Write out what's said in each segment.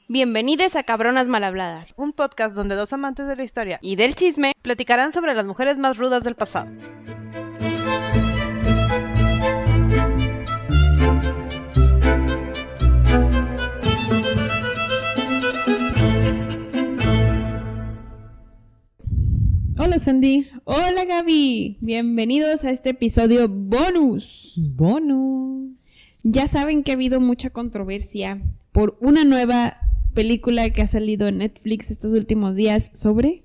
Bienvenidos a Cabronas Mal Habladas, un podcast donde dos amantes de la historia y del chisme platicarán sobre las mujeres más rudas del pasado. Hola Sandy. Hola Gaby, bienvenidos a este episodio bonus. Ya saben que ha habido mucha controversia por una nueva película que ha salido en Netflix estos últimos días sobre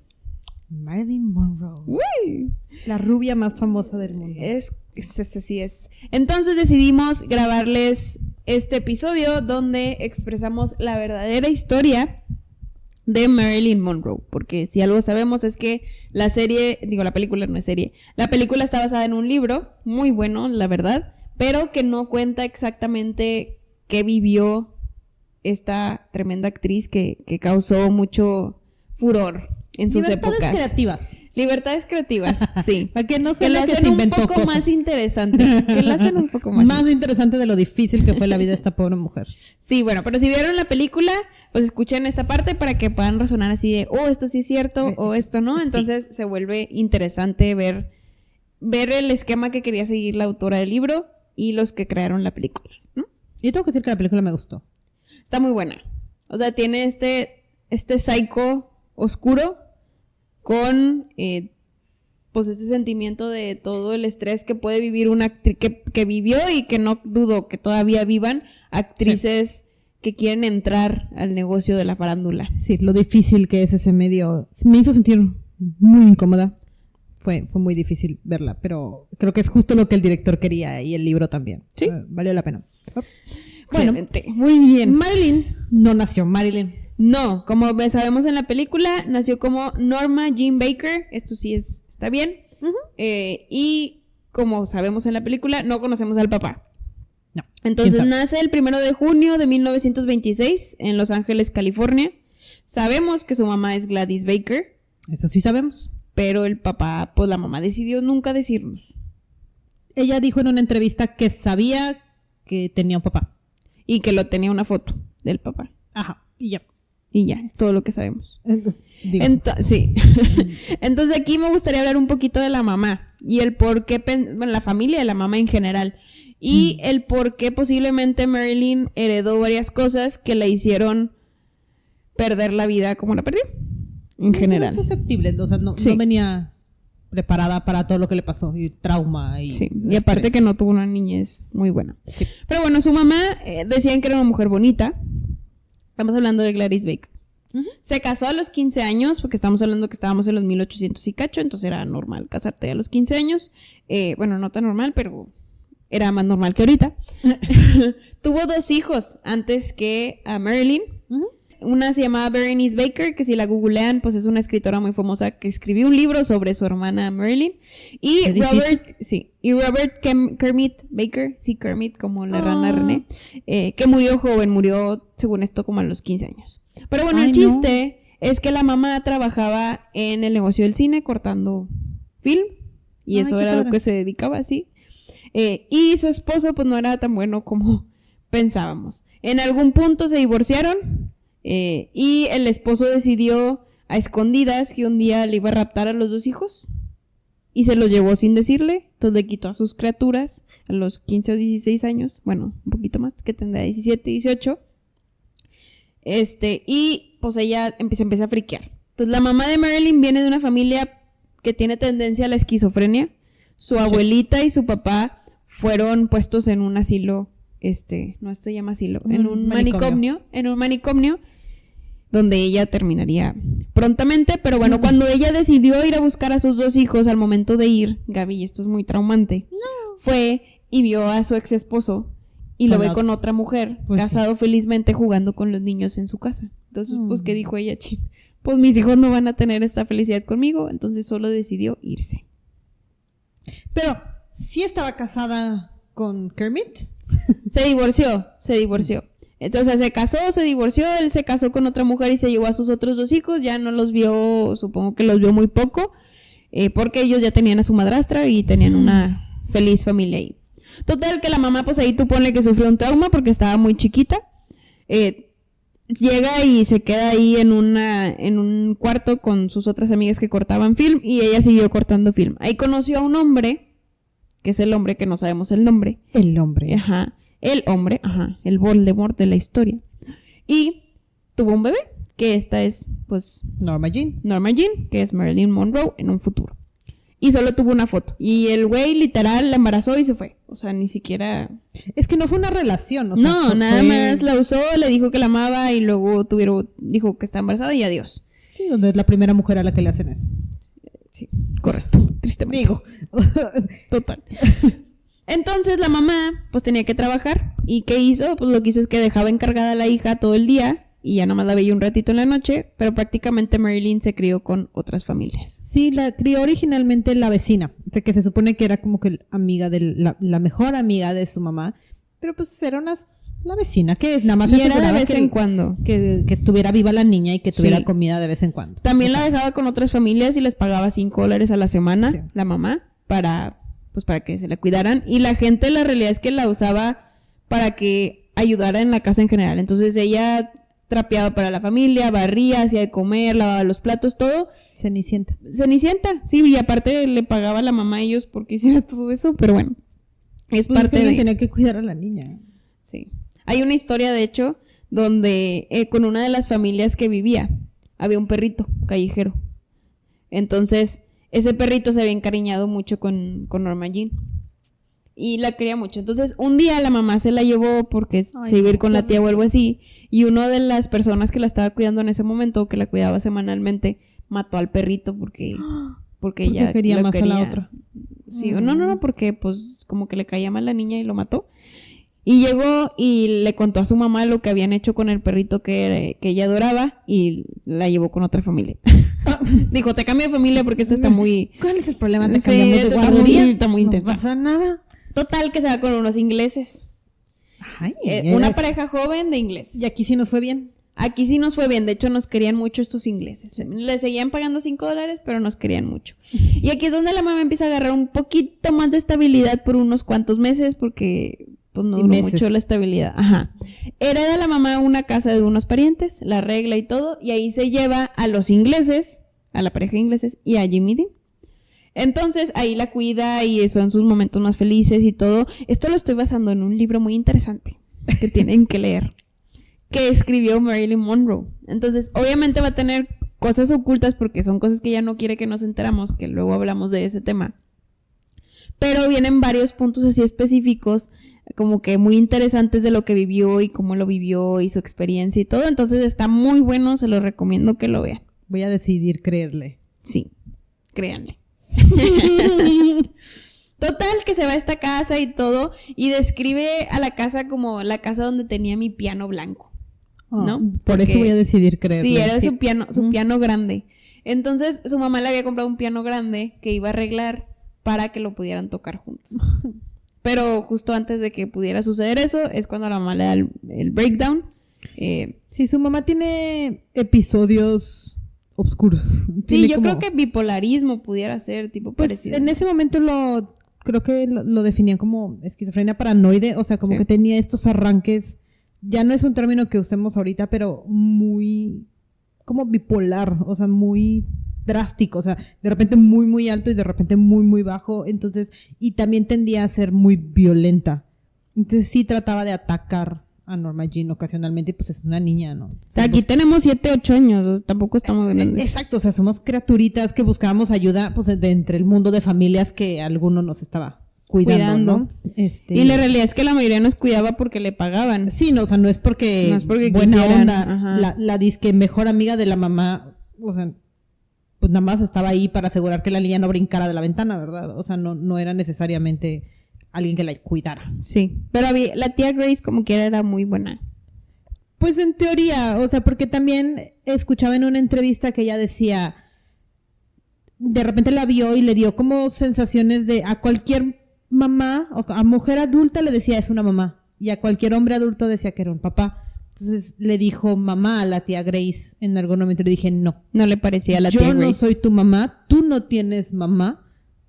Marilyn Monroe. ¡Uy! La rubia más famosa del mundo. Así es. Entonces decidimos grabarles este episodio donde expresamos la verdadera historia de Marilyn Monroe, porque si algo sabemos es que la película no es serie, la película está basada en un libro muy bueno, la verdad, pero que no cuenta exactamente qué vivió esta tremenda actriz que causó mucho furor en sus épocas. Libertades creativas, sí. Para que no que la hacen un poco más interesante. Que la hacen un poco más interesante de lo difícil que fue la vida de esta pobre mujer. Sí, bueno, pero si vieron la película, pues escuchen esta parte para que puedan razonar así de, esto sí es cierto, o esto no. Entonces se vuelve interesante ver el esquema que quería seguir la autora del libro y los que crearon la película, ¿no? Yo tengo que decir que la película me gustó. Está muy buena. O sea, tiene este psycho oscuro con pues ese sentimiento de todo el estrés que puede vivir una actriz que vivió y que no dudo que todavía vivan actrices que quieren entrar al negocio de la farándula. Sí, lo difícil que es ese medio. Me hizo sentir muy incómoda. Fue muy difícil verla, pero creo que es justo lo que el director quería y el libro también. Sí. Valió la pena. Bueno, muy bien. Marilyn no nació Marilyn. No, como sabemos en la película, nació como Norma Jean Baker. Esto sí está bien. Uh-huh. Y como sabemos en la película, no conocemos al papá. No. Entonces nace el 1 de junio de 1926 en Los Ángeles, California. Sabemos que su mamá es Gladys Baker. Eso sí sabemos. Pero el papá, pues la mamá decidió nunca decirnos. Ella dijo en una entrevista que sabía que tenía un papá. Y que tenía una foto del papá. Ajá, y ya. Y ya, es todo lo que sabemos. Sí. Entonces aquí me gustaría hablar un poquito de la mamá y el por qué, la familia de la mamá en general. Y el por qué posiblemente Marilyn heredó varias cosas que la hicieron perder la vida como la perdió. En general. Es susceptible, o sea, no venía preparada para todo lo que le pasó, y trauma y... Sí, y aparte estrés. que no tuvo una niñez muy buena. Sí. Pero bueno, su mamá decían que era una mujer bonita. Estamos hablando de Gladys Baker. Uh-huh. Se casó a los 15 años, porque estamos hablando que estábamos en los 1800 y cacho, entonces era normal casarte a los 15 años. Bueno, no tan normal, pero era más normal que ahorita. Tuvo 2 hijos antes que a Marilyn. Uh-huh. Una se llamaba Berenice Baker, que si la googlean, pues es una escritora muy famosa que escribió un libro sobre su hermana Marilyn. Y Robert Kermit Baker, sí, Kermit, como la rana René, que murió joven, según esto como a los 15 años. Pero bueno, el chiste es que la mamá trabajaba en el negocio del cine cortando film, y eso era lo que se dedicaba así. Y su esposo pues no era tan bueno como pensábamos. En algún punto se divorciaron. Y el esposo decidió a escondidas que un día le iba a raptar a los 2 hijos y se los llevó sin decirle. Entonces le quitó a sus criaturas a los 15 o 16 años, bueno, un poquito más, que tendrá 17, 18. Y pues ella empieza a friquear. Entonces la mamá de Marilyn viene de una familia que tiene tendencia a la esquizofrenia. Su abuelita y su papá fueron puestos en un asilo, no se llama asilo, en un manicomio, donde ella terminaría prontamente. Pero bueno, cuando ella decidió ir a buscar a sus 2 hijos, al momento de ir, Gaby, esto es muy traumante, fue y vio a su ex esposo y lo ve con otra mujer, pues casado felizmente jugando con los niños en su casa. Entonces, pues, ¿qué dijo ella? Pues mis hijos no van a tener esta felicidad conmigo, entonces solo decidió irse. Pero, ¿sí estaba casada con Kermit? Se divorció. Entonces se casó, se divorció, él se casó con otra mujer y se llevó a sus otros 2 hijos. Ya no los vio, supongo que los vio muy poco, porque ellos ya tenían a su madrastra y tenían una feliz familia ahí. Total, que la mamá, pues ahí tú ponle que sufrió un trauma porque estaba muy chiquita. llega y se queda ahí en un cuarto con sus otras amigas que cortaban film y ella siguió cortando film. Ahí conoció a un hombre, que es el hombre que no sabemos el nombre. El hombre. Ajá. El hombre, ajá, el Voldemort de la historia. Y tuvo un bebé, que esta es, pues, Norma Jean. Norma Jean, que es Marilyn Monroe en un futuro. Y solo tuvo una foto. Y el güey literal la embarazó y se fue. O sea, ni siquiera... Es que no fue una relación, o sea, no, nada fue... más la usó, le dijo que la amaba y luego dijo que está embarazada y adiós. Sí, donde es la primera mujer a la que le hacen eso. Sí, correcto. Tristemente. Digo. Total. Entonces la mamá pues tenía que trabajar. ¿Y qué hizo? Pues lo que hizo es que dejaba encargada a la hija todo el día y ya nada más la veía un ratito en la noche, pero prácticamente Marilyn se crió con otras familias. Sí, la crió originalmente la vecina, o sea, que se supone que era como que amiga de la mejor amiga de su mamá, pero pues era la vecina, que es nada más Y era de aseguraba vez en cuando. que estuviera viva la niña y que tuviera Sí. comida de vez en cuando. También O sea, la dejaba con otras familias y les pagaba $5 a la semana, Sí. la mamá, para que se la cuidaran. Y la gente, la realidad es que la usaba para que ayudara en la casa en general. Entonces ella trapeaba para la familia, barría, hacía de comer, lavaba los platos, todo. Cenicienta. Cenicienta, sí, y aparte le pagaba a la mamá a ellos porque hiciera todo eso, pero bueno, es Pues es que parte alguien de... tenía que cuidar a la niña. Sí. Hay una historia, de hecho, donde con una de las familias que vivía, había un perrito callejero. Entonces, ese perrito se había encariñado mucho con Norma Jean. Y la quería mucho. Entonces, un día la mamá se la llevó porque se iba a ir con la tía o algo así. Y una de las personas que la estaba cuidando en ese momento, que la cuidaba semanalmente, mató al perrito porque ella quería lo más a la otra. Sí, no, porque pues como que le caía mal la niña y lo mató. Y llegó y le contó a su mamá lo que habían hecho con el perrito que ella adoraba y la llevó con otra familia. Dijo, te cambio de familia porque esta está muy... ¿Cuál es el problema? ¿Te Sí, cambiamos de está guardería? está muy intensa. No pasa nada. Total, que se va con unos ingleses. Ay, Una pareja joven de ingleses. Y aquí sí nos fue bien. Aquí sí nos fue bien, de hecho nos querían mucho estos ingleses. Les seguían pagando $5, pero nos querían mucho. Y aquí es donde la mamá empieza a agarrar un poquito más de estabilidad por unos cuantos meses, porque pues no Y duró meses. mucho la estabilidad. Ajá. Hereda la mamá una casa de unos parientes, la arregla y todo, y ahí se lleva a los ingleses, a la pareja de ingleses, y a Jimmy Dean. Entonces ahí la cuida y son sus momentos más felices y todo. Esto lo estoy basando en un libro muy interesante que tienen que leer, que escribió Marilyn Monroe. Entonces, obviamente va a tener cosas ocultas porque son cosas que ella no quiere que nos enteramos, que luego hablamos de ese tema. Pero vienen varios puntos así específicos, como que muy interesantes de lo que vivió y cómo lo vivió y su experiencia y todo. Entonces está muy bueno, se lo recomiendo que lo vean. Voy a decidir creerle. Sí, créanle. Total, que se va a esta casa y todo, y describe a la casa como la casa donde tenía mi piano blanco. ¿No? Por eso Porque- voy a decidir creerle. Sí, era Sí. su piano grande. Entonces, su mamá le había comprado un piano grande que iba a arreglar para que lo pudieran tocar juntos. Pero justo antes de que pudiera suceder eso, es cuando la mamá le da el breakdown. Sí, su mamá tiene episodios oscuros. Sí, Tiene yo como- creo que bipolarismo pudiera ser tipo Pues parecido. en ese momento creo que lo definían como esquizofrenia paranoide, o sea, como Sí. que tenía estos arranques, ya no es un término que usemos ahorita, pero muy como bipolar, o sea, muy drástico, o sea, de repente muy, muy alto y de repente muy, muy bajo, entonces, y también tendía a ser muy violenta. Entonces sí trataba de atacar a Norma Jean ocasionalmente, y pues es una niña, ¿no? O sea, aquí tenemos 7, 8 años, o sea, tampoco estamos grandes. Exacto, o sea, somos criaturitas que buscábamos ayuda, pues, de entre el mundo de familias que alguno nos estaba cuidando, ¿no? Y la realidad es que la mayoría nos cuidaba porque le pagaban. Sí, no, o sea, no es porque, No es porque buena quisieran, onda, ajá. la disque mejor amiga de la mamá, o sea, pues nada más estaba ahí para asegurar que la niña no brincara de la ventana, ¿verdad? O sea, no era necesariamente alguien que la cuidara. Sí, pero la tía Grace como quiera era muy buena. Pues en teoría, o sea, porque también escuchaba en una entrevista que ella decía, de repente la vio y le dio como sensaciones de a cualquier mamá, o a mujer adulta le decía es una mamá, y a cualquier hombre adulto decía que era un papá. Entonces le dijo mamá a la tía Grace en algún momento, le dije no, No le parecía a la yo tía no Grace. soy tu mamá, tú no tienes mamá,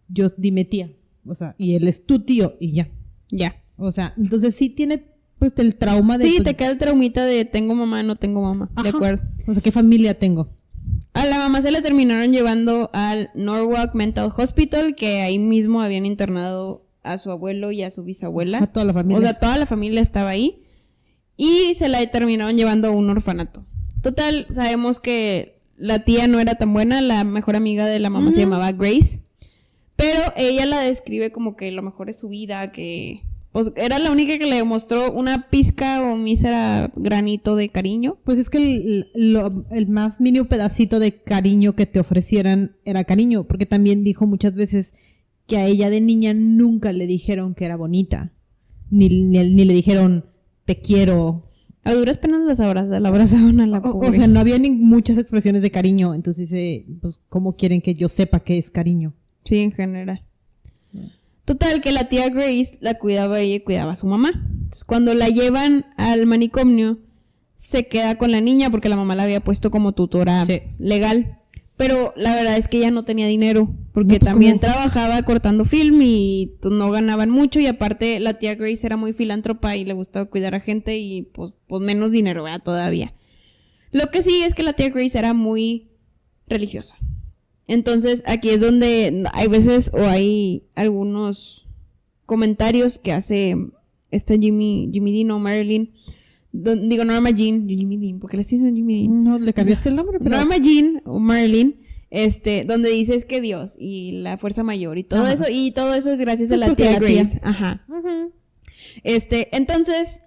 yo dime tía, o sea, y él es tu tío y ya. Ya. O sea, entonces sí tiene pues el trauma de... Sí, pues, te queda el traumita de tengo mamá, no tengo mamá. De ajá. acuerdo. O sea, ¿qué familia tengo? A la mamá se la terminaron llevando al Norwalk Mental Hospital, que ahí mismo habían internado a su abuelo y a su bisabuela. A toda la familia. O sea, toda la familia estaba ahí. Y se la terminaron llevando a un orfanato. Total, sabemos que la tía no era tan buena. La mejor amiga de la mamá se llamaba Grace. Pero ella la describe como que lo mejor es su vida, que... Pues era la única que le demostró una pizca o mísera granito de cariño. Pues es que el más mínimo pedacito de cariño que te ofrecieran era cariño, porque también dijo muchas veces que a ella de niña nunca le dijeron que era bonita, ni le dijeron te quiero. A duras penas la abrazaban a la pobre. O sea, no había muchas expresiones de cariño, entonces dice, pues, ¿cómo quieren que yo sepa qué es cariño? Sí, en general. Total, que la tía Grace la cuidaba ella y cuidaba a su mamá. Entonces, cuando la llevan al manicomio, se queda con la niña porque la mamá la había puesto como tutora legal. Pero la verdad es que ella no tenía dinero, porque también trabajaba cortando film y no ganaban mucho. Y aparte, la tía Grace era muy filántropa y le gustaba cuidar a gente y pues menos dinero, ¿verdad? Todavía. Lo que sí es que la tía Grace era muy religiosa. Entonces, aquí es donde hay veces o hay algunos comentarios que hace esta Jimmy Dean o Marilyn. Norma Jean, Jimmy Dean, ¿por qué le dicen Jimmy Dean? No, le cambiaste el nombre, pero... Norma Jean o Marilyn, donde dices que Dios y la fuerza mayor y todo eso, y todo eso es gracias a la tía Grace. Ajá. Entonces...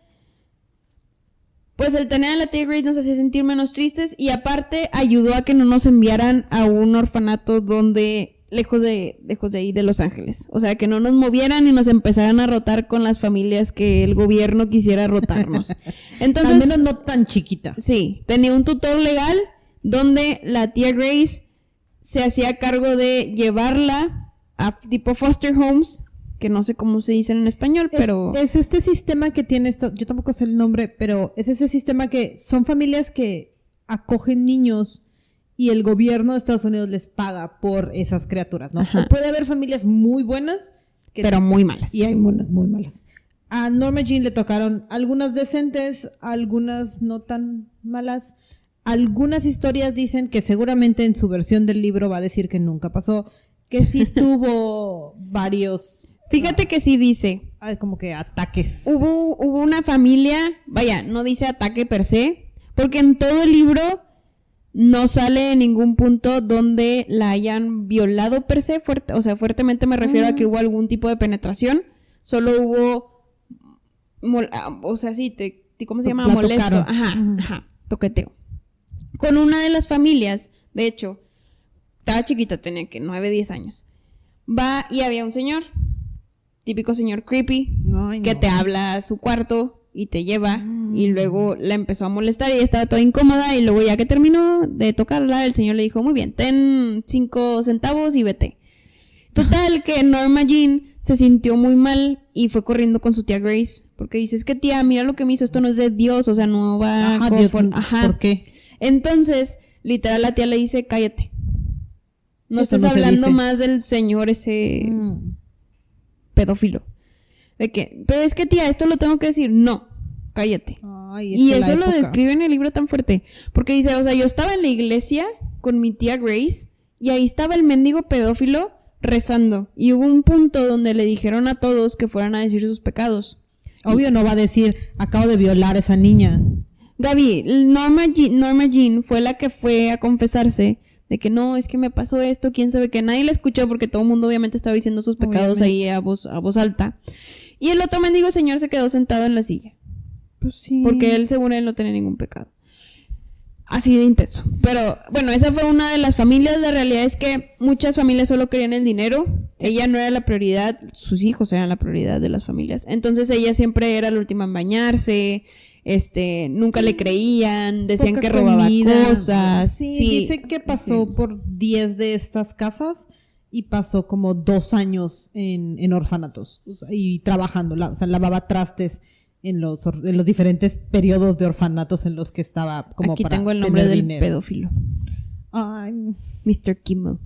Pues el tener a la tía Grace nos hacía sentir menos tristes y aparte ayudó a que no nos enviaran a un orfanato donde lejos de ahí de Los Ángeles. O sea, que no nos movieran y nos empezaran a rotar con las familias que el gobierno quisiera rotarnos. Entonces, al menos no tan chiquita. Sí, tenía un tutor legal donde la tía Grace se hacía cargo de llevarla a tipo foster homes, que no sé cómo se dicen en español, pero... Es este sistema que tiene esto, yo tampoco sé el nombre, pero es ese sistema que son familias que acogen niños y el gobierno de Estados Unidos les paga por esas criaturas, ¿no? O puede haber familias muy buenas, pero muy malas. Y hay unas muy malas. A Norma Jean le tocaron algunas decentes, algunas no tan malas. Algunas historias dicen que seguramente en su versión del libro va a decir que nunca pasó, que sí tuvo varios... Fíjate que sí dice. Como que ataques. Hubo una familia, vaya, no dice ataque per se, porque en todo el libro no sale en ningún punto donde la hayan violado per se, fuertemente me refiero a que hubo algún tipo de penetración, solo hubo, ¿cómo se llama? Molesto. Ajá, toqueteo. Con una de las familias, de hecho, estaba chiquita, tenía que 9, 10 años, va y había un señor, típico señor creepy, que te habla a su cuarto y te lleva, y luego la empezó a molestar y ella estaba toda incómoda, y luego ya que terminó de tocarla, el señor le dijo, muy bien, ten 5 centavos y vete. Total, que Norma Jean se sintió muy mal y fue corriendo con su tía Grace, porque dice, es que tía, mira lo que me hizo, esto no es de Dios, o sea, no va... ¿Por qué? Entonces, literal, la tía le dice, cállate. No estás hablando más del señor ese... pedófilo. De que, pero es que tía, esto lo tengo que decir. No, cállate. Y eso lo describe en el libro tan fuerte. Porque dice, o sea, yo estaba en la iglesia con mi tía Grace y ahí estaba el mendigo pedófilo rezando. Y hubo un punto donde le dijeron a todos que fueran a decir sus pecados. Obvio no va a decir, acabo de violar a esa niña. Gaby, Norma Jean fue la que fue a confesarse de que no, es que me pasó esto, quién sabe, que nadie la escuchó porque todo el mundo obviamente estaba diciendo sus pecados ahí a voz alta. Y el otro mendigo señor se quedó sentado en la silla. Pues sí. Porque él, según él, no tenía ningún pecado. Así de intenso. Pero, bueno, esa fue una de las familias. La realidad es que muchas familias solo querían el dinero. Ella no era la prioridad, sus hijos eran la prioridad de las familias. Entonces ella siempre era la última en bañarse. Nunca le creían, decían que robaba cosas. Sí, dice que pasó por 10 de estas casas y pasó como 2 años en orfanatos, o sea, y trabajando, lavaba trastes en los diferentes periodos de orfanatos en los que estaba como aquí para tengo el nombre del dinero. pedófilo. Ay, Mr. Kimmel.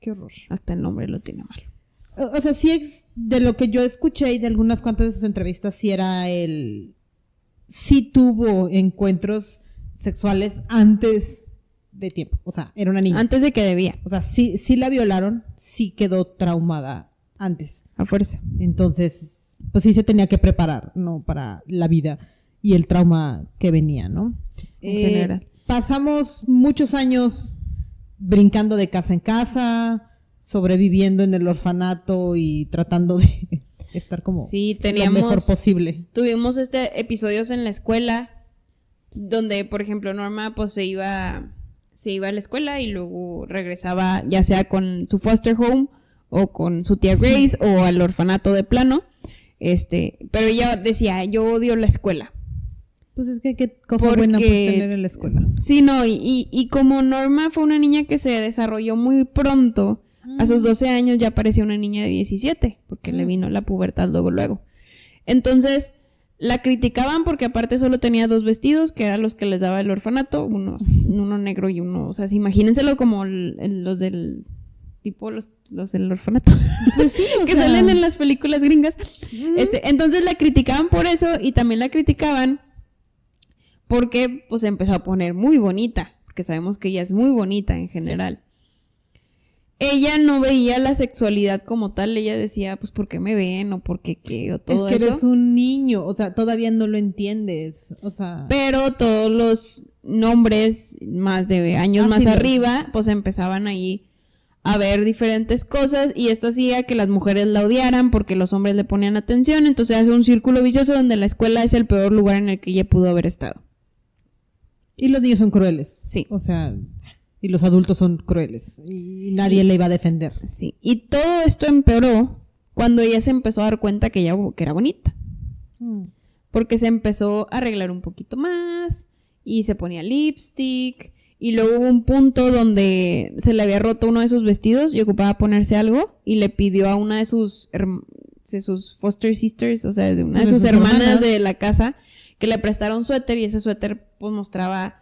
Qué horror. Hasta el nombre lo tiene mal. O sea, sí, de lo que yo escuché y de algunas cuantas de sus entrevistas, sí era el sí tuvo encuentros sexuales antes de tiempo. O sea, era una niña. Antes de que debía, O sea, sí la violaron, sí quedó traumada antes. a fuerza. Entonces, pues sí se tenía que preparar, ¿no? Para la vida y el trauma que venía, ¿no? En general. Pasamos muchos años brincando de casa en casa, sobreviviendo en el orfanato y tratando de estar como Sí, lo mejor posible. Tuvimos episodios en la escuela donde, por ejemplo, Norma pues se iba a la escuela y luego regresaba ya sea con su foster home o con su tía Grace o al orfanato de plano. Pero ella decía, yo odio la escuela. Pues es que qué cosa buena pues tener en la escuela. Sí, no, y como Norma fue una niña que se desarrolló muy pronto, a sus 12 años ya parecía una niña de 17, porque le vino la pubertad luego. Entonces, la criticaban porque aparte solo tenía 2 vestidos, que eran los que les daba el orfanato, uno negro y uno, o sea, imagínenselo como los del tipo los del orfanato. Pues sí, o que sea, salen en las películas gringas. Entonces la criticaban por eso y también la criticaban porque pues se empezó a poner muy bonita, porque sabemos que ella es muy bonita en general. Sí. Ella no veía la sexualidad como tal, ella decía, pues, ¿por qué me ven? O ¿por qué qué? O todo eso. Es que eres un niño, o sea, todavía no lo entiendes, o sea... Pero todos los nombres más de años más arriba, pues empezaban ahí a ver diferentes cosas y esto hacía que las mujeres la odiaran porque los hombres le ponían atención, entonces hace un círculo vicioso donde la escuela es el peor lugar en el que ella pudo haber estado. Y los niños son crueles. Sí. O sea, y los adultos son crueles. Y nadie le iba a defender. Sí. Y todo esto empeoró cuando ella se empezó a dar cuenta que era bonita. Porque se empezó a arreglar un poquito más y se ponía lipstick. Y luego hubo un punto donde se le había roto uno de sus vestidos y ocupaba ponerse algo y le pidió a una de sus foster sisters, o sea, de una de sus hermanas de la casa, que le prestara un suéter y ese suéter pues mostraba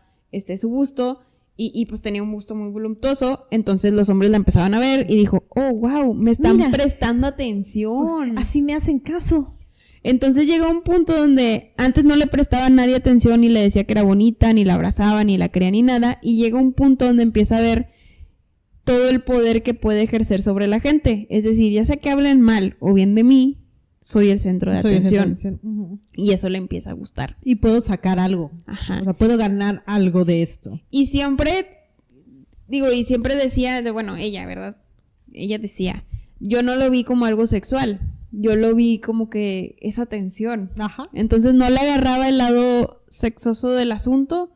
su busto y pues tenía un busto muy voluptuoso, entonces los hombres la empezaban a ver y dijo, oh wow, me están prestando atención. Así me hacen caso. Entonces llegó un punto donde antes no le prestaba a nadie atención, ni le decía que era bonita, ni la abrazaba, ni la quería, ni nada, y llega un punto donde empieza a ver todo el poder que puede ejercer sobre la gente, es decir, ya sea que hablen mal o bien de mí, soy el centro de atención. Uh-huh. Y eso le empieza a gustar. Y puedo sacar algo. Ajá. O sea, puedo ganar algo de esto. Y siempre decía, ella, ¿verdad? Ella decía, yo no lo vi como algo sexual, yo lo vi como que esa tensión. Ajá. Entonces no le agarraba el lado sexoso del asunto,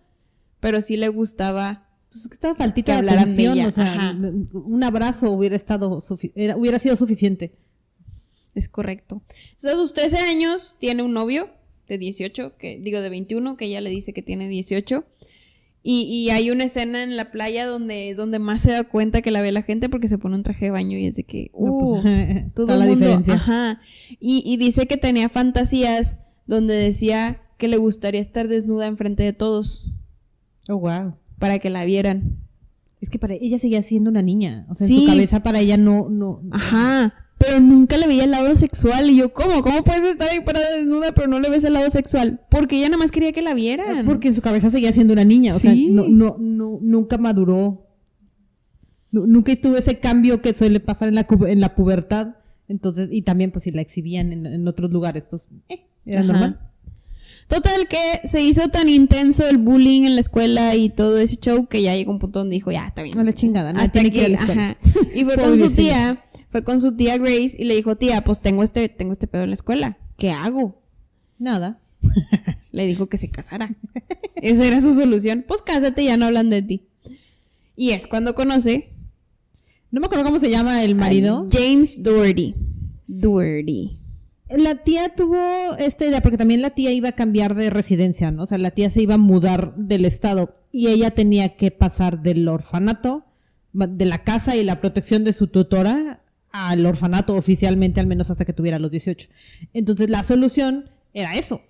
pero sí le gustaba. Pues que estaba faltita de atención, o sea, ajá, un abrazo hubiera sido suficiente. Es correcto. Entonces, a sus 13 años tiene un novio de 18, de 21, que ella le dice que tiene 18. Y hay una escena en la playa donde es donde más se da cuenta que la ve la gente porque se pone un traje de baño y es de que, todo el mundo, diferencia. Ajá. Y dice que tenía fantasías donde decía que le gustaría estar desnuda enfrente de todos. Oh, wow. Para que la vieran. Es que para ella seguía siendo una niña. O sea, sí. En su cabeza para ella no. Ajá. Pero nunca le veía el lado sexual. Y yo, ¿cómo? ¿Cómo puedes estar ahí parada desnuda pero no le ves el lado sexual? Porque ella nada más quería que la vieran. Porque en su cabeza seguía siendo una niña. O sí. sea, nunca maduró. Nunca tuvo ese cambio que suele pasar en la pubertad. Entonces, y también pues si la exhibían en otros lugares, pues era Ajá. normal. Total que se hizo tan intenso el bullying en la escuela y todo ese show que ya llegó un punto donde dijo, ya, está bien. No le chingada, no aquí, tiene que ir a la escuela. Ajá. Y fue con su tía Grace y le dijo, tía, pues tengo este pedo en la escuela. ¿Qué hago? Nada. Le dijo que se casara. Esa era su solución. Pues cásate, ya no hablan de ti. Y es cuando conoce... No me acuerdo cómo se llama el marido. James Doherty. La tía tuvo esta idea, porque también la tía iba a cambiar de residencia, ¿no? O sea, la tía se iba a mudar del estado y ella tenía que pasar del orfanato, de la casa y la protección de su tutora al orfanato oficialmente, al menos hasta que tuviera los 18. Entonces, la solución era eso.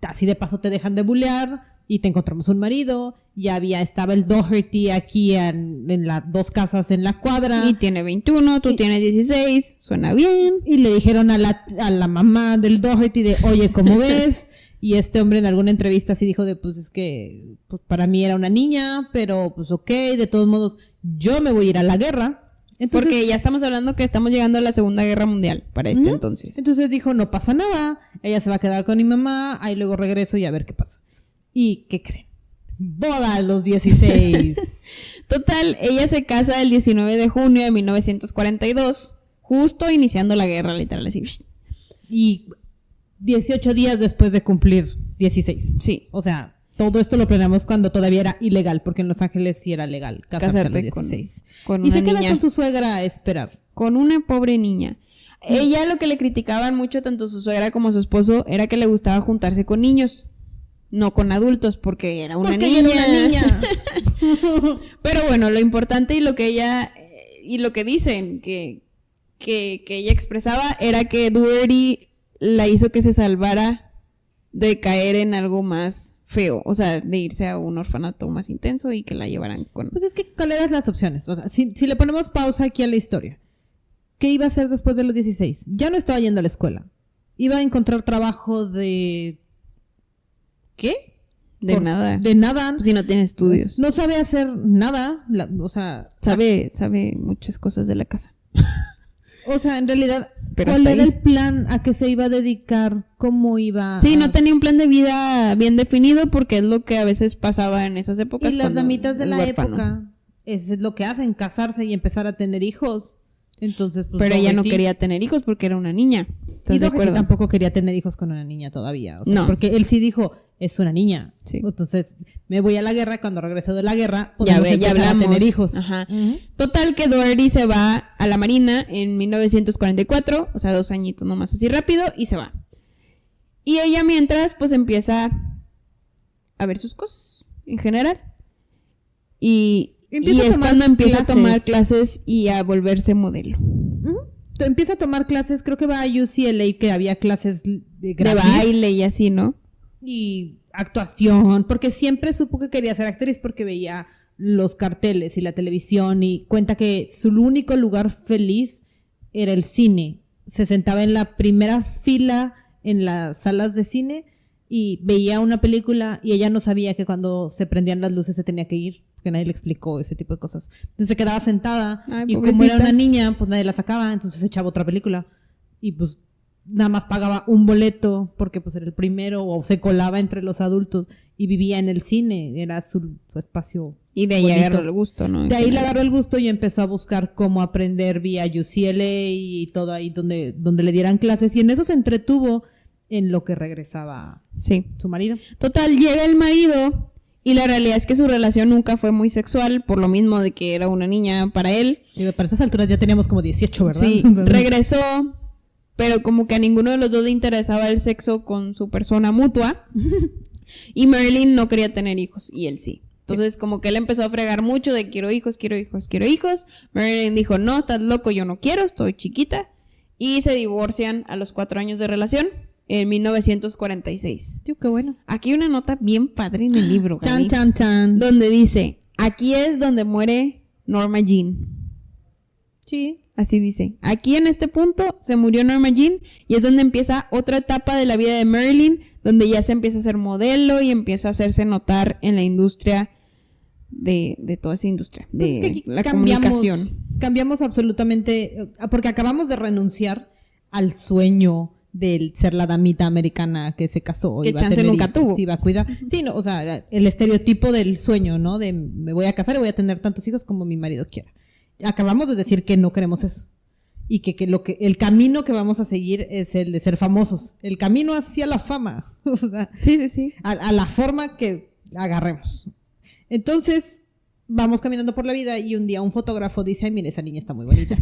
Así de paso te dejan de bulear y te encontramos un marido. Ya estaba el Doherty aquí en las 2 casas en la cuadra. Y tiene 21, tú tienes 16, suena bien. Y le dijeron a la mamá del Doherty de, oye, ¿cómo ves? Y este hombre en alguna entrevista sí dijo de, pues es que pues, para mí era una niña, pero pues ok, de todos modos, yo me voy a ir a la guerra. Entonces, porque ya estamos hablando que estamos llegando a la Segunda Guerra Mundial para este entonces. Entonces dijo, no pasa nada, ella se va a quedar con mi mamá, ahí luego regreso y a ver qué pasa. ¿Y qué creen? Boda a los 16. Total, ella se casa el 19 de junio de 1942, justo iniciando la guerra, literal, así. Y 18 días después de cumplir 16. Sí. O sea, todo esto lo planeamos cuando todavía era ilegal, porque en Los Ángeles sí era legal casarse a los Casarte 16. con y una se queda niña. con su suegra a esperar. Con una pobre niña. Ella lo que le criticaban mucho, tanto su suegra como su esposo, era que le gustaba juntarse con niños. No con adultos, porque era una Porque niña. ella era una niña. Pero bueno, lo importante y lo que ella, y lo que dicen que ella expresaba era que Doherty la hizo que se salvara de caer en algo más feo, o sea, de irse a un orfanato más intenso y que la llevaran con... Pues es que, ¿cuáles eran las opciones? O sea, si le ponemos pausa aquí a la historia, ¿qué iba a hacer después de los 16? Ya no estaba yendo a la escuela. Iba a encontrar trabajo de... ¿Qué? De nada. De nada. Si no tiene estudios. No sabe hacer nada, o sea... Sabe muchas cosas de la casa. O sea, en realidad, Pero ¿cuál hasta era ahí. el plan? ¿A qué se iba a dedicar? ¿Cómo iba Sí, a... no tenía un plan de vida bien definido porque es lo que a veces pasaba en esas épocas. Y las cuando damitas de el la huérfano. época, es lo que hacen, casarse y empezar a tener hijos. Entonces, pues... Pero ella no Doherty- quería tener hijos porque era una niña. ¿Estás Y de Doherty acuerdo? tampoco quería tener hijos con una niña todavía. O sea, No. porque él sí dijo, es una niña. Sí. Entonces, me voy a la guerra. Cuando regreso de la guerra, Ya, podemos ya empezar hablamos. a tener hijos. Ajá. Ujú. Total que Doherty se va a la Marina en 1944, o sea, 2 añitos nomás así rápido, y se va. Y ella mientras, pues empieza a ver sus cosas, en general. Y Empieza a es tomar cuando empieza a clases. tomar clases y a volverse modelo. Ujú. Empieza a tomar clases, creo que va a UCLA, que había clases de De gratis. baile y así, ¿no? Y actuación, porque siempre supo que quería ser actriz porque veía los carteles y la televisión y cuenta que su único lugar feliz era el cine. Se sentaba en la primera fila en las salas de cine y veía una película y ella no sabía que cuando se prendían las luces se tenía que ir, porque nadie le explicó ese tipo de cosas. Entonces se quedaba sentada Ay, y como pobrecita. era una niña, pues nadie la sacaba, entonces echaba otra película y pues nada más pagaba un boleto porque pues era el primero o se colaba entre los adultos y vivía en el cine, era su espacio. Y de ahí bonito. agarró el gusto, ¿no? En De ahí le general. agarró el gusto y empezó a buscar cómo aprender vía UCLA y todo ahí donde le dieran clases y en eso se entretuvo en lo que regresaba Sí. su marido. Total, llega el marido y la realidad es que su relación nunca fue muy sexual, por lo mismo de que era una niña para él. Y para esas alturas ya teníamos como 18, ¿verdad? Sí, regresó, pero como que a ninguno de los dos le interesaba el sexo con su persona mutua. Y Marilyn no quería tener hijos, y él sí. Entonces, como que él empezó a fregar mucho de quiero hijos, quiero hijos, quiero hijos. Marilyn dijo, no, estás loco, yo no quiero, estoy chiquita. Y se divorcian a los 4 años de relación en 1946. Tío, qué bueno. Aquí hay una nota bien padre en el libro, Gaby, Tan, tan, tan. donde dice, aquí es donde muere Norma Jean. Sí. Así dice. Aquí en este punto se murió Norma Jean y es donde empieza otra etapa de la vida de Marilyn, donde ya se empieza a ser modelo y empieza a hacerse notar en la industria de toda esa industria, de Pues es que aquí la comunicación. Cambiamos absolutamente, porque acabamos de renunciar al sueño de ser la damita americana que se casó. Que iba a chance tener nunca hijos, tuvo. Iba a cuidar. Sí, no, o sea, el estereotipo del sueño, ¿no? De me voy a casar y voy a tener tantos hijos como mi marido quiera. Acabamos de decir que no queremos eso. Y que el camino que vamos a seguir es el de ser famosos. El camino hacia la fama. O sea, Sí, sí, sí. a la forma que agarremos. Entonces, vamos caminando por la vida y un día un fotógrafo dice, ay, mire, esa niña está muy bonita.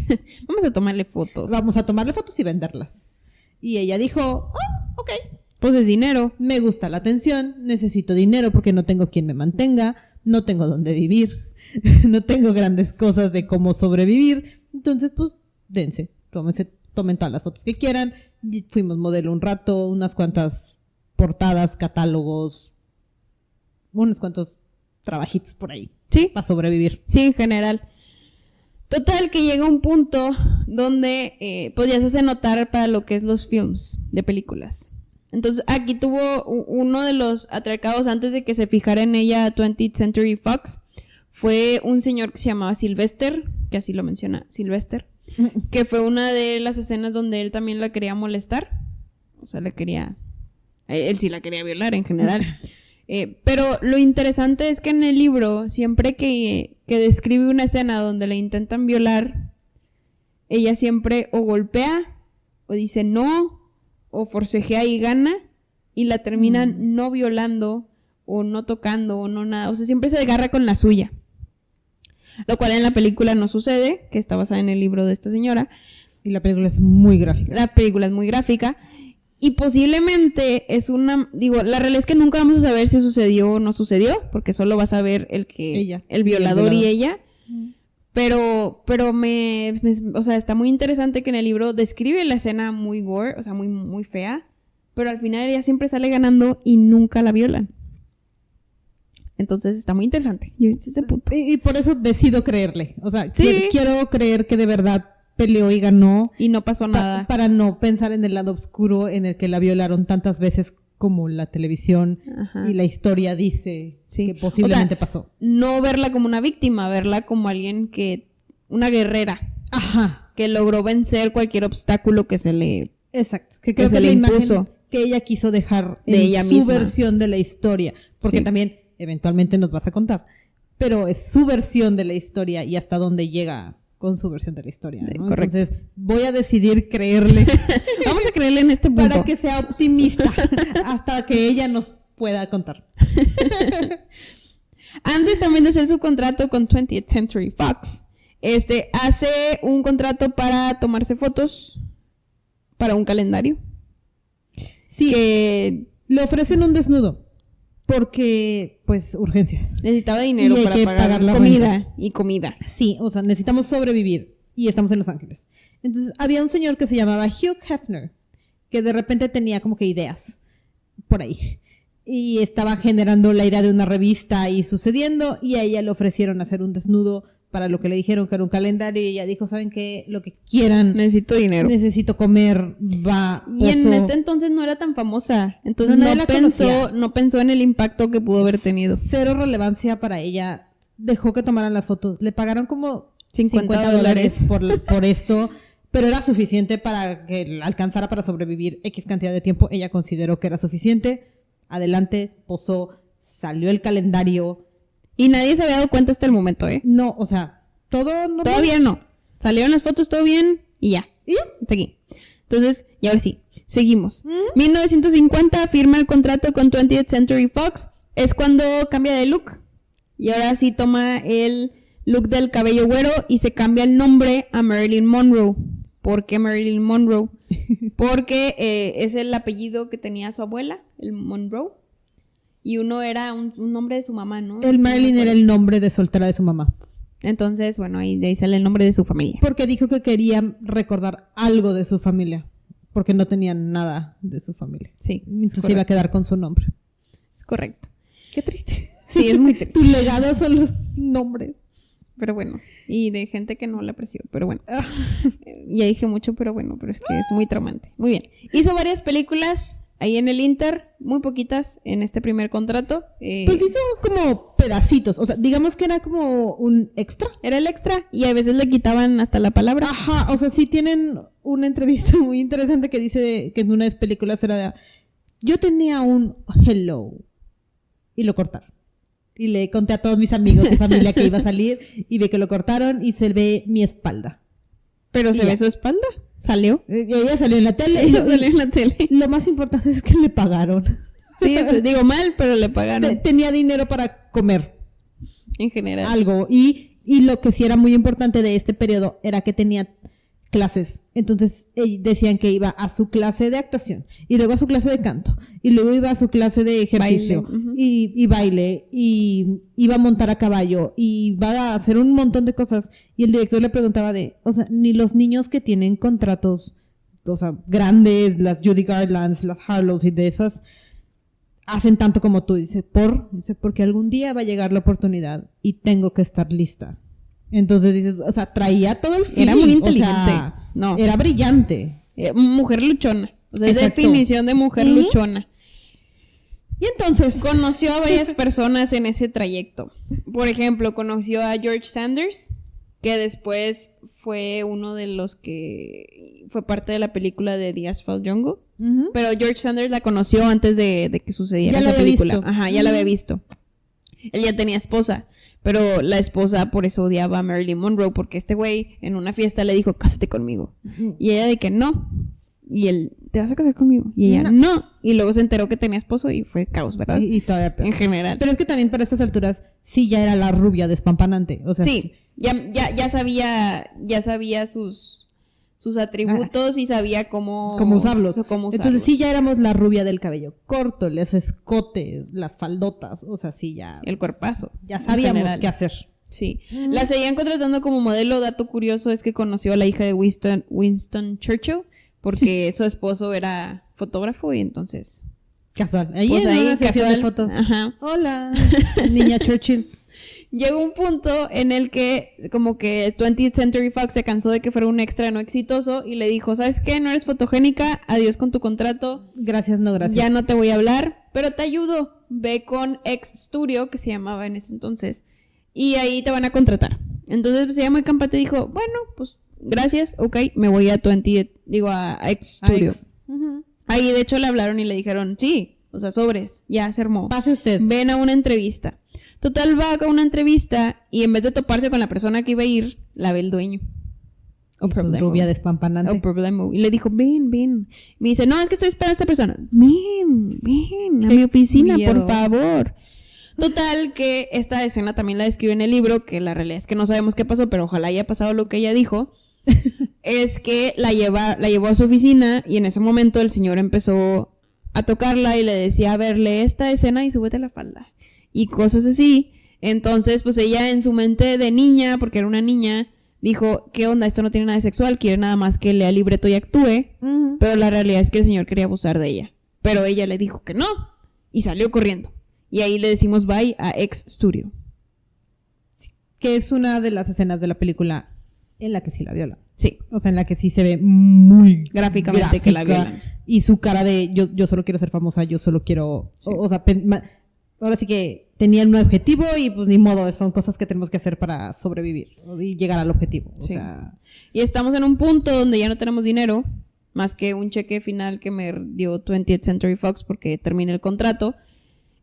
Vamos a tomarle fotos. Vamos a tomarle fotos y venderlas. Y ella dijo, ok, Pues es dinero. me gusta la atención, necesito dinero porque no tengo quien me mantenga, no tengo dónde vivir, no tengo grandes cosas de cómo sobrevivir. Entonces, pues, dense, tomen todas las fotos que quieran. Y fuimos modelo un rato, unas cuantas portadas, catálogos, unos cuantos trabajitos por ahí Sí, para sobrevivir. sí, en general. Total, que llega un punto donde pues ya se hace notar para lo que es los films de películas. Entonces, aquí tuvo uno de los atracados antes de que se fijara en ella 20th Century Fox. Fue un señor que se llamaba Sylvester, que así lo menciona, Sylvester, que fue una de las escenas donde él también la quería molestar. O sea, él sí la quería violar en general. Pero lo interesante es que en el libro, siempre que describe una escena donde la intentan violar, ella siempre o golpea, o dice no, o forcejea y gana, y la terminan no violando, o no tocando, o no nada. O sea, siempre se agarra con la suya. Lo cual en la película no sucede, que está basada en el libro de esta señora. Y la película es muy gráfica. La película es muy gráfica. Y posiblemente la realidad es que nunca vamos a saber si sucedió o no sucedió, porque solo vas a ver el violador y ella. Pero o sea, está muy interesante que en el libro describe la escena muy gore, o sea, muy, muy fea, pero al final ella siempre sale ganando y nunca la violan. Entonces está muy interesante. Y ese punto. Y por eso decido creerle. O sea, sí. quiero creer que de verdad peleó y ganó. Y no pasó nada. Para no pensar en el lado oscuro en el que la violaron tantas veces como la televisión. Ajá. Y la historia dice que posiblemente pasó. No verla como una víctima, verla como alguien una guerrera. Ajá. Que logró vencer cualquier obstáculo que se le... Exacto. Que creo que se le impuso. Que ella quiso dejar de ella su misma. Versión de la historia. Porque también eventualmente nos vas a contar. Pero es su versión de la historia y hasta dónde llega con su versión de la historia, ¿no? Correcto. Entonces voy a decidir creerle. Vamos a creerle en este punto. Para que sea optimista hasta que ella nos pueda contar. Antes también de hacer su contrato con 20th Century Fox, hace un contrato para tomarse fotos para un calendario. Sí, le ofrecen un desnudo porque, pues, urgencias. Necesitaba dinero para pagar la comida y comida. Sí, o sea, necesitamos sobrevivir y estamos en Los Ángeles. Entonces, había un señor que se llamaba Hugh Hefner, que de repente tenía como que ideas por ahí. Y estaba generando la idea de una revista y sucediendo, y a ella le ofrecieron hacer un desnudo para lo que le dijeron que era un calendario, y ella dijo, ¿saben qué? Lo que quieran. Necesito dinero. Necesito comer, Y en este entonces no era tan famosa, entonces no pensó en el impacto que pudo haber tenido. Cero relevancia para ella. Dejó que tomaran las fotos. Le pagaron como $50 por esto, pero era suficiente para que alcanzara para sobrevivir X cantidad de tiempo. Ella consideró que era suficiente. Adelante, posó, salió el calendario. Y nadie se había dado cuenta hasta el momento, ¿eh? No, o sea, todavía no. Salieron las fotos, todo bien, y ya. Hasta aquí. Entonces, y ahora sí, seguimos. 1950 firma el contrato con 20th Century Fox. Es cuando cambia de look. Y ahora sí toma el look del cabello güero y se cambia el nombre a Marilyn Monroe. ¿Por qué Marilyn Monroe? Porque es el apellido que tenía su abuela, el Monroe. Y uno era un nombre de su mamá, ¿no? El Marilyn era el nombre de soltera de su mamá. Entonces, bueno, ahí de ahí sale el nombre de su familia. Porque dijo que quería recordar algo de su familia. Porque no tenía nada de su familia. Sí. Entonces iba a quedar con su nombre. Es correcto. Qué triste. Sí, es muy triste. Tu legado son los nombres. Pero bueno, y de gente que no le apreció, pero bueno. Ya dije mucho, pero bueno, pero es que es muy traumante. Muy bien. Hizo varias películas ahí en el Inter, muy poquitas en este primer contrato. Pues hizo como pedacitos, o sea, digamos que era como un extra. Era el extra y a veces le quitaban hasta la palabra. Ajá, o sea, sí tienen una entrevista muy interesante que dice que en una de las películas era de, yo tenía un hello y lo cortaron. Y le conté a todos mis amigos y familia que iba a salir y ve que lo cortaron y se ve mi espalda. ¿Pero se ve su espalda? ¿Salió? Ella salió en la tele. Ella salió en la tele. Lo más importante es que le pagaron. Sí, eso, digo mal, pero le pagaron. Tenía dinero para comer. En general. Algo. Y lo que sí era muy importante de este periodo era que tenía clases. Entonces decían que iba a su clase de actuación y luego a su clase de canto y luego iba a su clase de ejercicio y baile y iba a montar a caballo y va a hacer un montón de cosas. Y el director le preguntaba o sea, ni los niños que tienen contratos, o sea, grandes, las Judy Garlands, las Harlows y de esas, hacen tanto como tú. Dice, porque algún día va a llegar la oportunidad y tengo que estar lista. Entonces dices, o sea, traía todo el feeling. Era muy inteligente. O sea, no. Era brillante. Mujer luchona. O sea, es Exacto. definición de mujer luchona. Y entonces, Conoció a varias personas en ese trayecto. Por ejemplo, conoció a George Sanders, que después fue uno de los que fue parte de la película de The Asphalt Jungle. ujú, Pero George Sanders la conoció antes de que sucediera Ya la esa había película. visto. Ajá, ya la había visto. Él ya tenía esposa, pero la esposa por eso odiaba a Marilyn Monroe, porque este güey en una fiesta le dijo, cásate conmigo. Y ella de que no. Y él, ¿te vas a casar conmigo? Y ella, no. Y luego se enteró que tenía esposo y fue caos, ¿verdad? y todavía peor. En general. Pero es que también para estas alturas sí ya era la rubia despampanante. O sea, Sí, ya sabía sus atributos y sabía cómo usarlos. cómo usarlos. Entonces sí ya éramos la rubia del cabello corto, los escotes, las faldotas. O sea, sí ya, El cuerpazo. ya en sabíamos general. qué hacer. Sí. La seguían contratando como modelo. Dato curioso es que conoció a la hija de Winston Churchill porque su esposo era fotógrafo y entonces... Casual. Ahí Pues en ahí, una sesión de casual. fotos. Ajá. Hola, niña Churchill. Llegó un punto en el que como que 20th Century Fox se cansó de que fuera un extra no exitoso y le dijo, ¿sabes qué? No eres fotogénica, adiós con tu contrato, Gracias, no gracias. ya no te voy a hablar, pero te ayudo. Ve con X Studio, que se llamaba en ese entonces, y ahí te van a contratar. Entonces pues, ella muy campante dijo, bueno, pues gracias, ok, me voy a a X Studio. X. Ahí de hecho le hablaron y le dijeron, sí, o sea, sobres, ya se armó. Pase usted. Ven a una entrevista. Total, va a una entrevista y en vez de toparse con la persona que iba a ir, la ve el dueño. Rubia despampanante. Y le dijo, ven. Me dice, no, es que estoy esperando a esta persona. Ven a mi oficina, miedo. por favor. Total, que esta escena también la describe en el libro, que la realidad es que no sabemos qué pasó, pero ojalá haya pasado lo que ella dijo. Es que la llevó a su oficina y en ese momento el señor empezó a tocarla y le decía, a ver, lee esta escena y súbete la falda. Y cosas así. Entonces, pues ella en su mente de niña, porque era una niña, dijo, ¿qué onda? Esto no tiene nada de sexual, quiere nada más que lea el libreto y actúe. Pero la realidad es que el señor quería abusar de ella. Pero ella le dijo que no. Y salió corriendo. Y ahí le decimos bye a X Studio. Que es una de las escenas de la película en la que sí la viola. Sí. O sea, en la que sí se ve muy Gráficamente que la violan. Y su cara de yo solo quiero ser famosa, yo solo quiero... Sí. O sea, ahora sí que tenían un objetivo y pues ni modo, son cosas que tenemos que hacer para sobrevivir y llegar al objetivo. O Sí. sea, Y estamos en un punto donde ya no tenemos dinero, más que un cheque final que me dio 20th Century Fox porque terminé el contrato.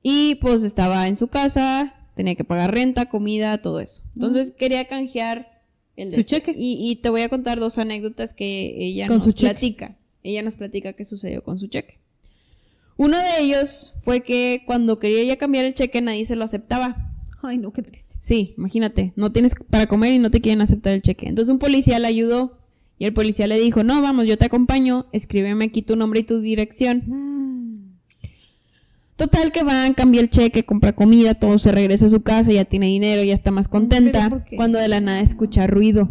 Y pues estaba en su casa, tenía que pagar renta, comida, todo eso. Entonces quería canjear el ¿Su cheque? Y te voy a contar dos anécdotas que ella Con nos su cheque. platica. Ella nos platica qué sucedió con su cheque. Uno de ellos fue que cuando quería ella cambiar el cheque nadie se lo aceptaba. ay no, qué triste. Sí, imagínate, no tienes para comer y no te quieren aceptar el cheque. Entonces un policía la ayudó y el policía le dijo, no, vamos, yo te acompaño, escríbeme aquí tu nombre y tu dirección. Total que van, cambia el cheque, compra comida, todo, se regresa a su casa, ya tiene dinero, ya está más contenta. ¿Pero por qué? Cuando de la nada escucha ruido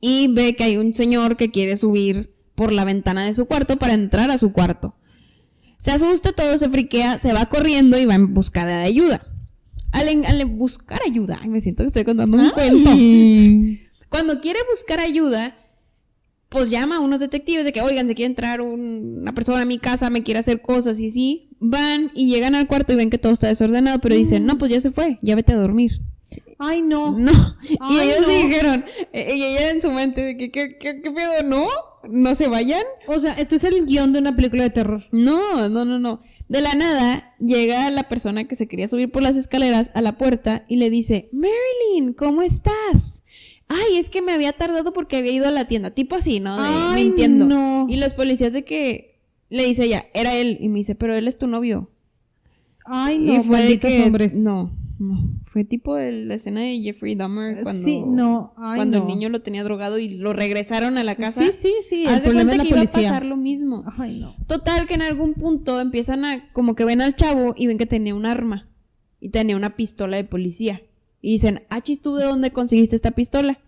y ve que hay un señor que quiere subir por la ventana de su cuarto para entrar a su cuarto. Se asusta, todo se friquea, se va corriendo y va en busca de ayuda. Al buscar ayuda, ay, me siento que estoy contando un cuento. Cuando quiere buscar ayuda, pues llama a unos detectives de que, oigan, se quiere entrar una persona a mi casa, me quiere hacer cosas y sí. Van y llegan al cuarto y ven que todo está desordenado, pero dicen, no, pues ya se fue, ya vete a dormir. Ay, no. No. Ay, Y ellos no. dijeron, y ella en su mente de que, ¿qué pedo? ¿No se vayan? O sea, esto es el guión de una película de terror. No. De la nada, llega la persona que se quería subir por las escaleras a la puerta y le dice, Marilyn, ¿cómo estás? Ay, es que me había tardado porque había ido a la tienda. Tipo así, ¿no? Ay, mintiendo. no. Y los policías de que... Le dice ella, era él. Y me dice, pero él es tu novio. Ay, Y no, fue de malditos que... hombres. No. Fue tipo la escena de Jeffrey Dahmer cuando... Sí, no. Ay, cuando no. el niño lo tenía drogado y lo regresaron a la casa. Sí. Haz El de problema cuenta es que la iba a pasar policía. lo mismo. Ay, no. Total, que en algún punto empiezan a... Como que ven al chavo y ven que tenía un arma. Y tenía una pistola de policía. Y dicen, chis, ¿tú de dónde conseguiste esta pistola?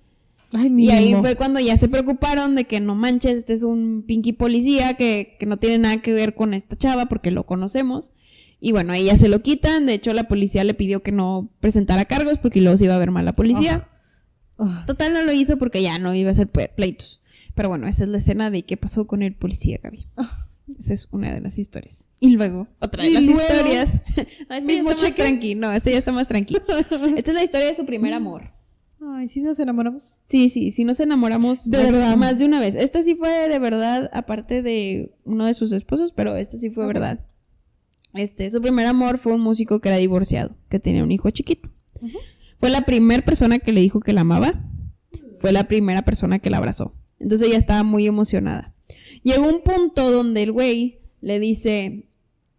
Ay, Y ahí mínimo. fue cuando ya se preocuparon de que no manches, este es un pinky policía que no tiene nada que ver con esta chava porque lo conocemos. Y bueno, ahí ya se lo quitan. De hecho, la policía le pidió que no presentara cargos porque luego se iba a ver mal la policía. Ah. Total, no lo hizo porque ya no iba a hacer pleitos. Pero bueno, esa es la escena de qué pasó con el policía, Gaby. Esa es una de las historias. Y luego, otra de las historias. No, esta ya está más tranqui. No, esta ya está más tranqui. Esta es la historia de su primer amor. Ay, ¿sí nos enamoramos? Sí nos enamoramos de verdad. Más de una vez. Esta sí fue de verdad, aparte de uno de sus esposos, pero esta sí fue verdad. Su primer amor fue un músico que era divorciado, que tenía un hijo chiquito. Fue la primera persona que le dijo que la amaba. Fue la primera persona que la abrazó. Entonces ella estaba muy emocionada. Llegó un punto donde el güey le dice,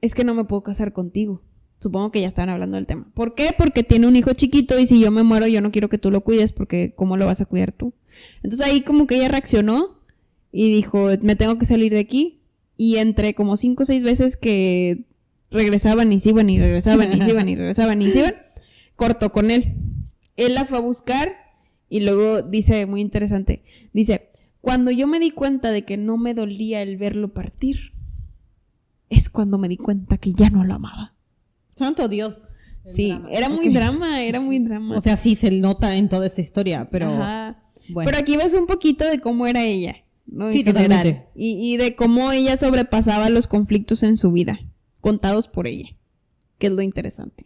es que no me puedo casar contigo. Supongo que ya estaban hablando del tema. ¿Por qué? Porque tiene un hijo chiquito y si yo me muero yo no quiero que tú lo cuides porque ¿cómo lo vas a cuidar tú? Entonces ahí como que ella reaccionó y dijo, me tengo que salir de aquí. Y entre como 5 o 6 veces que regresaban y se iban y regresaban y se iban y regresaban y se iban, cortó con él. Él la fue a buscar y luego dice, muy interesante, dice... Cuando yo me di cuenta de que no me dolía el verlo partir, es cuando me di cuenta que ya no lo amaba. Santo Dios. Sí, drama. Era muy drama. O sea, sí se nota en toda esa historia, pero... Ajá. Bueno. Pero aquí ves un poquito de cómo era ella, ¿no? Sí, en general. totalmente. Y de cómo ella sobrepasaba los conflictos en su vida, contados por ella, que es lo interesante.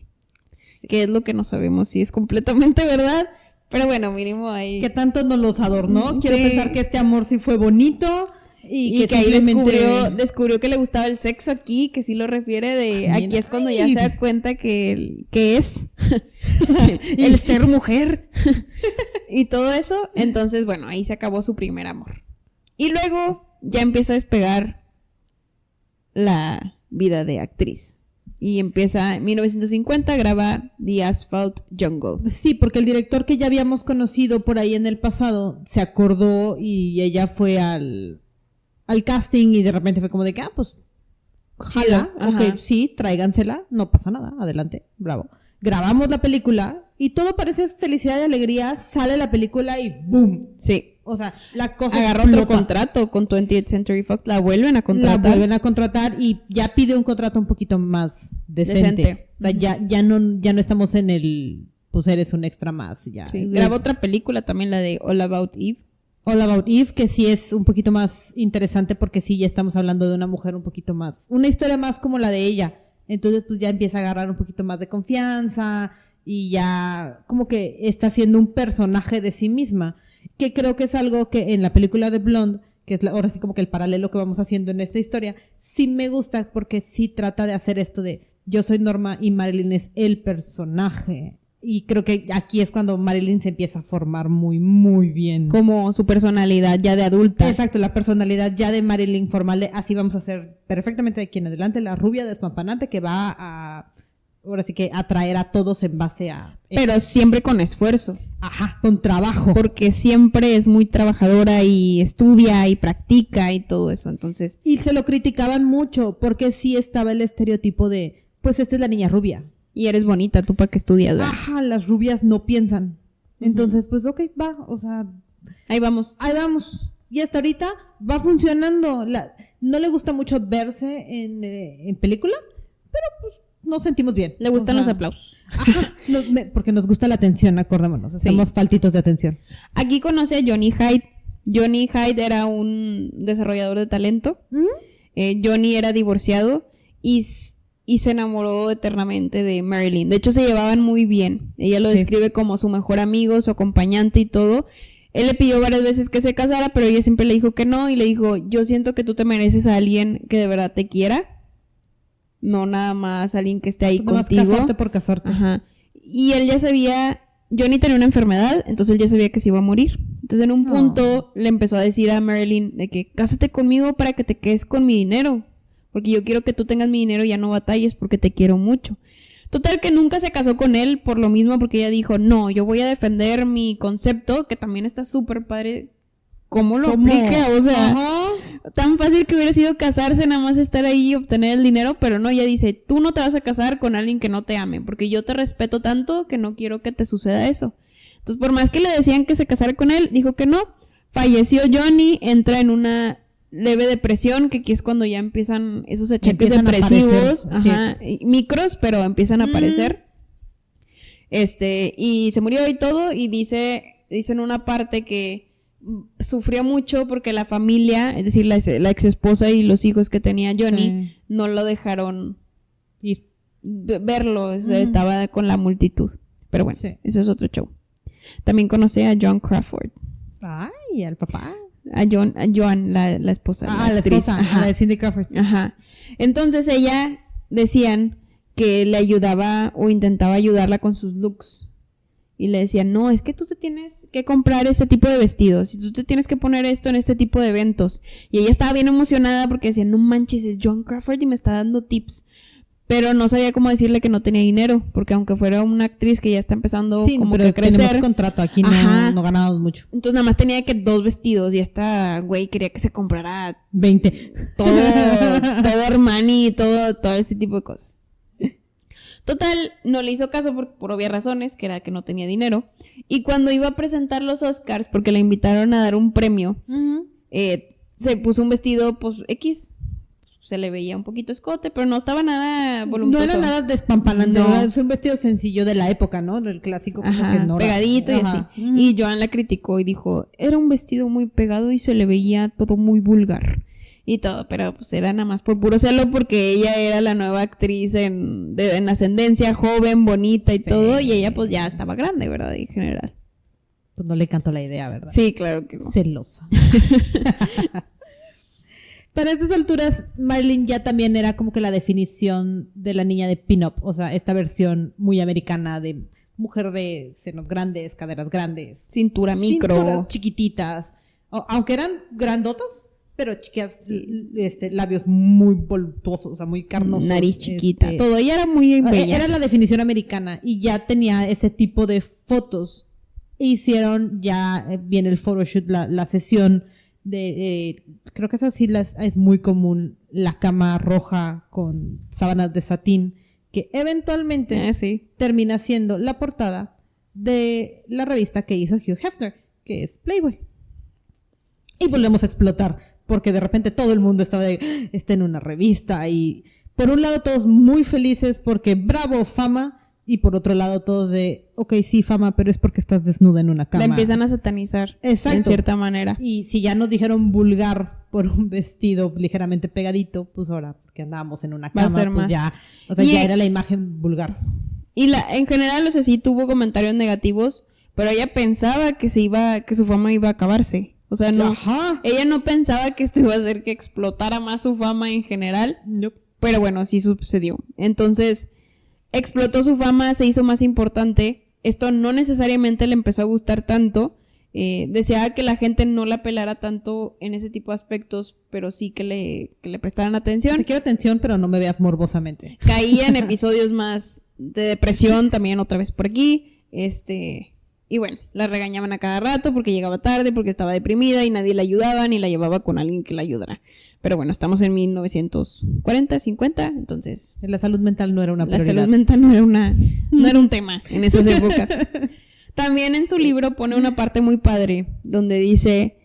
Sí. Que es lo que no sabemos si es completamente verdad. Pero bueno, mínimo ahí. Que tanto nos los adornó. Quiero pensar que este amor sí fue bonito. Y que ahí descubrió que le gustaba el sexo aquí, que sí lo refiere de... Aquí es cuando ya se da cuenta que es el ser mujer. Y todo eso. Entonces, bueno, ahí se acabó su primer amor. Y luego ya empieza a despegar la vida de actriz. Y empieza en 1950, graba The Asphalt Jungle. Sí, porque el director que ya habíamos conocido por ahí en el pasado se acordó y ella fue al casting y de repente fue como de que, pues, jala, ok, sí, tráigansela, no pasa nada, adelante, bravo. Grabamos la película y todo parece felicidad y alegría, sale la película y ¡boom! Sí. O sea, la cosa agarra otro contrato con 20th Century Fox, la vuelven a contratar. Y ya pide un contrato un poquito más decente. O sea, ya no estamos en el, pues eres un extra más. Ya. Sí. Graba otra película también, la de All About Eve. All About Eve, que sí es un poquito más interesante porque sí ya estamos hablando de una mujer un poquito más, una historia más como la de ella. Entonces pues ya empieza a agarrar un poquito más de confianza y ya como que está siendo un personaje de sí misma. Que creo que es algo que en la película de Blonde, que es ahora sí como que el paralelo que vamos haciendo en esta historia, sí me gusta porque sí trata de hacer esto de yo soy Norma y Marilyn es el personaje. Y creo que aquí es cuando Marilyn se empieza a formar muy, muy bien. Como su personalidad ya de adulta. Exacto, la personalidad ya de Marilyn formal de así vamos a ser perfectamente de aquí en adelante, la rubia despampanante que va a... Ahora sí que atraer a todos en base a... Pero siempre con esfuerzo. Ajá, con trabajo. Porque siempre es muy trabajadora y estudia y practica y todo eso, entonces... Y se lo criticaban mucho porque sí estaba el estereotipo de, pues esta es la niña rubia. Y eres bonita, ¿tú para qué estudias, verdad? Ajá, las rubias no piensan. Entonces, pues ok, va, o sea... Ahí vamos. Y hasta ahorita va funcionando. No le gusta mucho verse en película, pero pues... Nos sentimos bien. Le gustan los aplausos. Ajá, porque nos gusta la atención, acordémonos. Estamos faltitos de atención. Aquí conoce a Johnny Hyde. Johnny Hyde era un desarrollador de talento. Johnny era divorciado y se enamoró eternamente de Marilyn. De hecho, se llevaban muy bien. Ella lo describe como su mejor amigo, su acompañante y todo. Él le pidió varias veces que se casara, pero ella siempre le dijo que no. Y le dijo, yo siento que tú te mereces a alguien que de verdad te quiera. No nada más alguien que esté ahí contigo. Más casarte por casarte. Ajá. Y él ya sabía, Johnny tenía una enfermedad, entonces él ya sabía que se iba a morir. Entonces en un punto le empezó a decir a Marilyn de que cásate conmigo para que te quedes con mi dinero. Porque yo quiero que tú tengas mi dinero y ya no batalles porque te quiero mucho. Total que nunca se casó con él por lo mismo porque ella dijo, no, yo voy a defender mi concepto, que también está súper padre. ¿Cómo lo aplica? O sea, tan fácil que hubiera sido casarse, nada más estar ahí y obtener el dinero, pero no, ella dice, tú no te vas a casar con alguien que no te ame, porque yo te respeto tanto que no quiero que te suceda eso. Entonces, por más que le decían que se casara con él, dijo que no. Falleció Johnny, entra en una leve depresión, que aquí es cuando ya empiezan esos achaques depresivos, micros, pero empiezan a aparecer. Y se murió y todo, y dice en una parte que sufrió mucho porque la familia, es decir, la ex esposa y los hijos que tenía Johnny, no lo dejaron Ir. Verlo, o sea, estaba con la multitud. Pero bueno, eso es otro show. También conocí a Joan Crawford. Ay, al papá. A Joan, la esposa. La actriz. esposa, la de Cindy Crawford. Ajá. Entonces ella decían que le ayudaba o intentaba ayudarla con sus looks. Y le decían, no, es que tú te tienes que comprar ese tipo de vestidos. Y tú te tienes que poner esto en este tipo de eventos. Y ella estaba bien emocionada porque decía, no manches, es Joan Crawford y me está dando tips. Pero no sabía cómo decirle que no tenía dinero. Porque aunque fuera una actriz que ya está empezando como que a crecer. Tenemos contrato aquí, no ganamos mucho. Entonces nada más tenía que 2 vestidos. Y esta güey quería que se comprara 20. todo Armani, todo ese tipo de cosas. Total, no le hizo caso por obvias razones, que era que no tenía dinero. Y cuando iba a presentar los Oscars, porque le invitaron a dar un premio, se puso un vestido, pues, X. Se le veía un poquito escote, pero no estaba nada voluminoso. No era nada despampanante, No. es un vestido sencillo de la época, ¿no? El clásico como Ajá, que no pegadito y así. Y Joan la criticó y dijo, era un vestido muy pegado y se le veía todo muy vulgar. Y todo, pero pues era nada más por puro celo porque ella era la nueva actriz en ascendencia, joven, bonita y todo, y ella pues ya estaba grande, ¿verdad? En general. Pues no le cantó la idea, ¿verdad? Sí, claro que no. Celosa. Para estas alturas, Marilyn ya también era como que la definición de la niña de pin-up, o sea, esta versión muy americana de mujer de senos grandes, caderas grandes. Cintura micro. Cinturas chiquititas, aunque eran grandotas. Pero chicas, labios muy voluptuosos, o sea, muy carnosos. Nariz chiquita. Todo, ella era muy bella. Era la definición americana y ya tenía ese tipo de fotos. Hicieron ya bien el photoshoot, la sesión de... creo que esa sí es muy común, la cama roja con sábanas de satín, que eventualmente termina siendo la portada de la revista que hizo Hugh Hefner, que es Playboy. Y volvemos a explotar. Porque de repente todo el mundo está en una revista y por un lado todos muy felices porque bravo, fama, y por otro lado todos de, ok, sí, fama, pero es porque estás desnuda en una cama. La empiezan a satanizar. Exacto. En cierta manera. Y si ya nos dijeron vulgar por un vestido ligeramente pegadito, pues ahora, porque andábamos en una cama, pues ya, o sea, ya era la imagen vulgar. Y en general, o sea, sí tuvo comentarios negativos, pero ella pensaba que su fama iba a acabarse. O sea, no, ella no pensaba que esto iba a hacer que explotara más su fama en general. Nope. Pero bueno, sí sucedió. Entonces, explotó su fama, se hizo más importante. Esto no necesariamente le empezó a gustar tanto. Deseaba que la gente no la pelara tanto en ese tipo de aspectos, pero sí que le prestaran atención. Te quiero atención, pero no me veas morbosamente. Caía en episodios más de depresión, también otra vez por aquí. Y bueno, la regañaban a cada rato porque llegaba tarde, porque estaba deprimida y nadie la ayudaba ni la llevaba con alguien que la ayudara. Pero bueno, estamos en 1940, 50, entonces... La salud mental no era una prioridad. La salud mental no era un tema en esas épocas. También en su libro pone una parte muy padre donde dice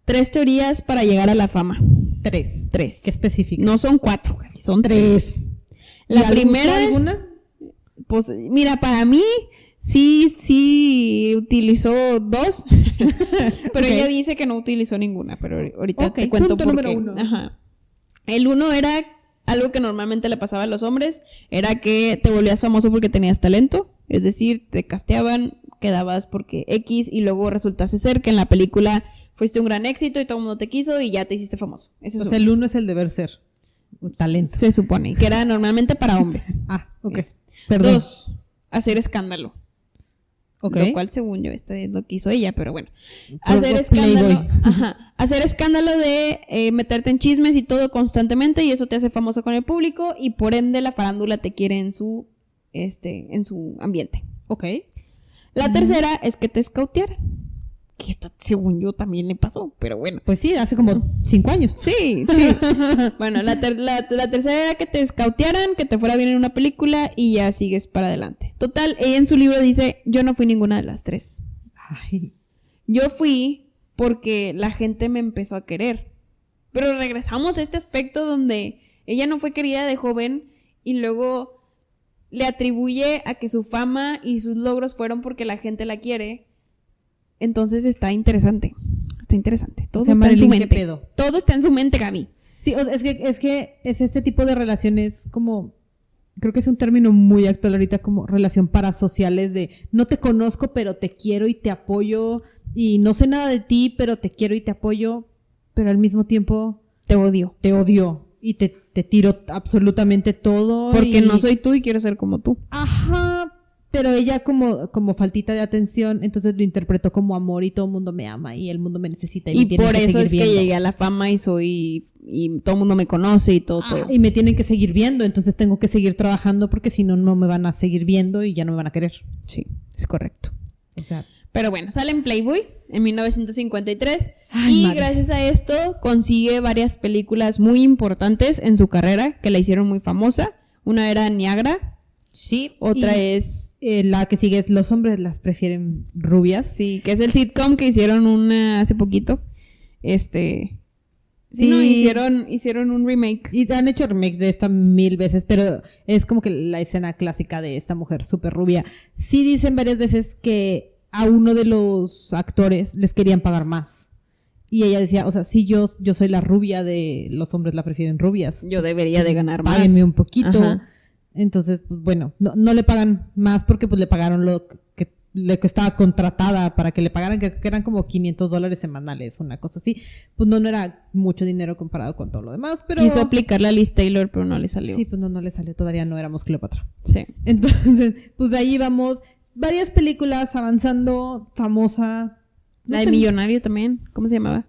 3 teorías para llegar a la fama. 3. ¿Qué específico? No son 4, son 3. La primera... ¿Alguna? Pues mira, para mí... Sí utilizó 2, pero ella dice que no utilizó ninguna, pero ahorita te cuento por qué. Ajá. El 1 era algo que normalmente le pasaba a los hombres, era que te volvías famoso porque tenías talento, es decir, te casteaban, quedabas porque X y luego resultaste ser que en la película fuiste un gran éxito y todo el mundo te quiso y ya te hiciste famoso. Ese es el 1 es el deber ser, talento. Se supone, que era normalmente para hombres. Ok. Perdón. 2, hacer escándalo. Okay. Lo cual, según yo, esto es lo que hizo ella, pero bueno. Hacer escándalo. Hacer escándalo de meterte en chismes y todo constantemente, y eso te hace famoso con el público, y por ende la farándula te quiere en su ambiente. Ok. La tercera es que te escautearan. Que esto, según yo, también le pasó, pero bueno. Pues sí, hace como 5 años. Sí. Bueno, la tercera era que te escautearan, que te fuera bien en una película y ya sigues para adelante. Total, ella en su libro dice, yo no fui ninguna de las 3. Ay. Yo fui porque la gente me empezó a querer. Pero regresamos a este aspecto donde ella no fue querida de joven y luego le atribuye a que su fama y sus logros fueron porque la gente la quiere. Entonces está interesante. Está interesante. Todo O sea, está en su Marilyn, ¿qué mente. pedo? Todo está en su mente, Gaby. Sí, o sea, es este tipo de relaciones como, creo que es un término muy actual ahorita, como relación parasociales de no te conozco, pero te quiero y te apoyo, y no sé nada de ti, pero te quiero y te apoyo, pero al mismo tiempo Te odio. te odio y te tiro absolutamente todo. Porque y- no soy tú y quiero ser como tú. Ajá, pero ella como faltita de atención, entonces lo interpretó como amor y todo el mundo me ama y el mundo me necesita y me Y tienen por que eso seguir es que viendo. llegué a la fama y todo el mundo me conoce y todo. Y me tienen que seguir viendo, entonces tengo que seguir trabajando porque si no, no me van a seguir viendo y ya no me van a querer. Sí, es correcto. O sea, Pero bueno, sale en Playboy en 1953 Ay, y madre. gracias a esto consigue varias películas muy importantes en su carrera que la hicieron muy famosa. Una era Niagara, sí. otra y, es, la que sigue es los hombres las prefieren rubias. sí, que es el sitcom que hicieron una hace poquito. Sí, Sí. no, hicieron un remake. Y han hecho remakes de esta 1000 veces, pero es como que la escena clásica de esta mujer súper rubia. Sí dicen varias veces que a uno de los actores les querían pagar más. Y ella decía, o sea, sí, yo soy la rubia de los hombres la prefieren rubias. Yo debería de ganar más. Páguenme un poquito. Ajá. Entonces, pues bueno, no le pagan más porque pues le pagaron lo que estaba contratada para que le pagaran, que eran como $500 semanales, una cosa así. Pues no era mucho dinero comparado con todo lo demás, pero... Quiso aplicar la Liz Taylor, pero no le salió. Sí, pues no le salió, todavía no éramos Cleopatra. Sí. Entonces, pues de ahí vamos, varias películas avanzando, famosa. No La de sé, Millonario también, ¿cómo se llamaba?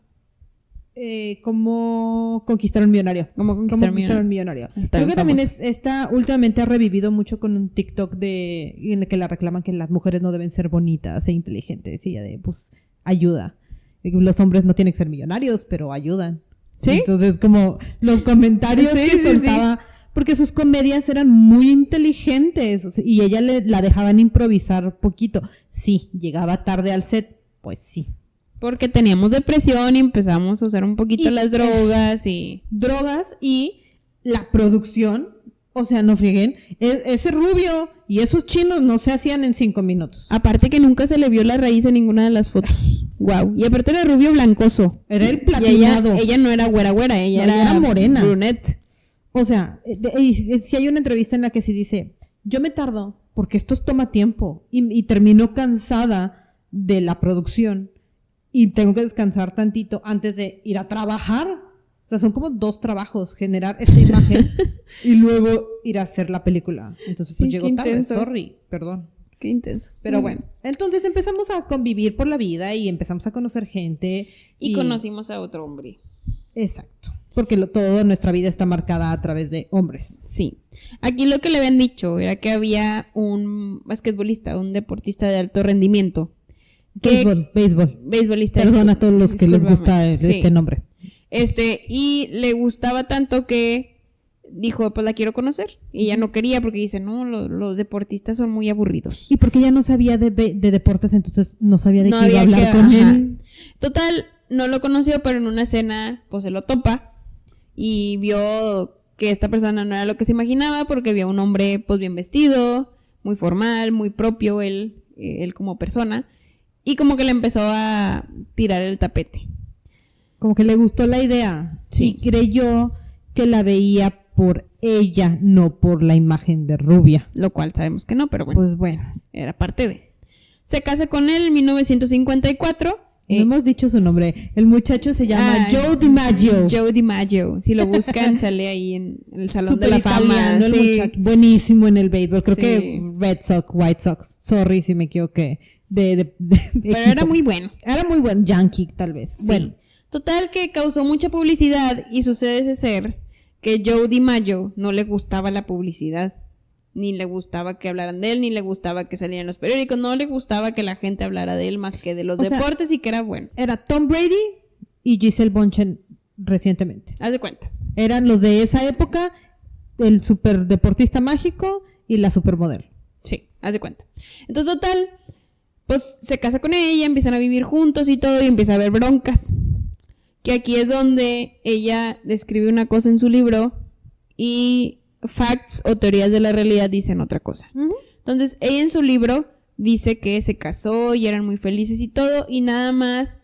¿Cómo conquistar un millonario? ¿Cómo ¿Cómo conquistar conquistar un millonario? Está Creo bien que también famosa. esta últimamente ha revivido mucho con un TikTok en el que la reclaman que las mujeres no deben ser bonitas e inteligentes. Y ella de, pues, ayuda. Los hombres no tienen que ser millonarios, pero ayudan. ¿Sí? Entonces, como los comentarios Sí, que sí, soltaba, porque sus comedias eran muy inteligentes, o sea, y ella la dejaban improvisar poquito. Sí, llegaba tarde al set, pues sí. Porque teníamos depresión y empezamos a usar un poquito Y- las drogas y... Drogas y la producción, o sea, no freguen, ese rubio y esos chinos no se hacían en 5 minutos. Aparte que nunca se le vio la raíz en ninguna de las fotos. Wow. Y aparte era rubio blancoso. Era el Y platinado. ella no era güera, ella No, ella era morena. brunette. O sea, si hay una entrevista en la que sí dice, yo me tardo porque esto toma tiempo y termino cansada de la producción y tengo que descansar tantito antes de ir a trabajar. O sea, son como 2 trabajos, generar esta imagen y luego ir a hacer la película. Entonces, Sí, pues qué llego tarde, intenso. sorry, perdón. Qué intenso. Pero Muy bueno, entonces empezamos a convivir por la vida y empezamos a conocer gente. Y conocimos a otro hombre. Exacto. Porque toda nuestra vida está marcada a través de hombres. Sí. Aquí lo que le habían dicho era que había un basquetbolista, un deportista de alto rendimiento. Béisbol. Beisbolista. Perdón a todos los que les discúlpame. gusta Sí. este nombre. Y le gustaba tanto que dijo, pues la quiero conocer. Y ella no quería porque dice, no, los deportistas son muy aburridos. Y porque ella no sabía de deportes, entonces no sabía de No qué iba a había hablar que- con ajá. él. Total, no lo conoció, pero en una escena, pues se lo topa y vio que esta persona no era lo que se imaginaba porque vio a un hombre, pues bien vestido, muy formal, muy propio él como persona, y como que le empezó a tirar el tapete. Como que le gustó la idea. Sí. Y creyó que la veía por ella, no por la imagen de rubia. Lo cual sabemos que no, pero bueno, Pues bueno, era parte de. Se casa con él en 1954. no hemos dicho su nombre. El muchacho se llama Ah, Joe DiMaggio. Joe DiMaggio. Si lo buscan, sale ahí en el Salón Súper de la Fama. italiano el Sí. muchacho. Buenísimo en el béisbol. Creo Sí. que Red Sox, White Sox. Sorry si me equivoqué. Pero Pero era muy bueno. Era muy buen Yankee, tal vez. Sí. Bueno, Total que causó mucha publicidad y sucede de ser que Joe DiMaggio no le gustaba la publicidad. Ni le gustaba que hablaran de él, ni le gustaba que salieran en los periódicos, no le gustaba que la gente hablara de él más que de los O sea, deportes y que era bueno. era Tom Brady y Giselle Bündchen recientemente. Haz de cuenta. Eran los de esa época, el super deportista mágico y la supermodelo. Sí, haz de cuenta. Entonces, total, pues se casa con ella, empiezan a vivir juntos y todo, y empieza a haber broncas. Que aquí es donde ella describe una cosa en su libro y facts o teorías de la realidad dicen otra cosa. Entonces, ella en su libro dice que se casó y eran muy felices y todo, y nada más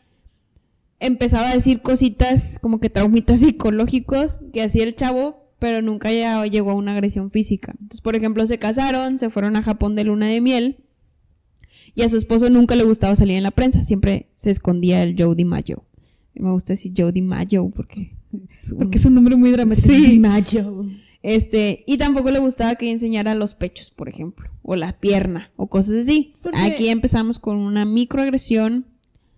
empezaba a decir cositas como que traumitas psicológicos que hacía el chavo, pero nunca ya llegó a una agresión física. Entonces, por ejemplo, se casaron, se fueron a Japón de luna de miel, y a su esposo nunca le gustaba salir en la prensa, siempre se escondía el Joe DiMaggio. Me gusta decir Joe DiMaggio porque es un nombre muy dramático. Sí. DiMaggio. Y tampoco le gustaba que enseñara los pechos, por ejemplo, o la pierna, o cosas así. Porque Aquí empezamos con una microagresión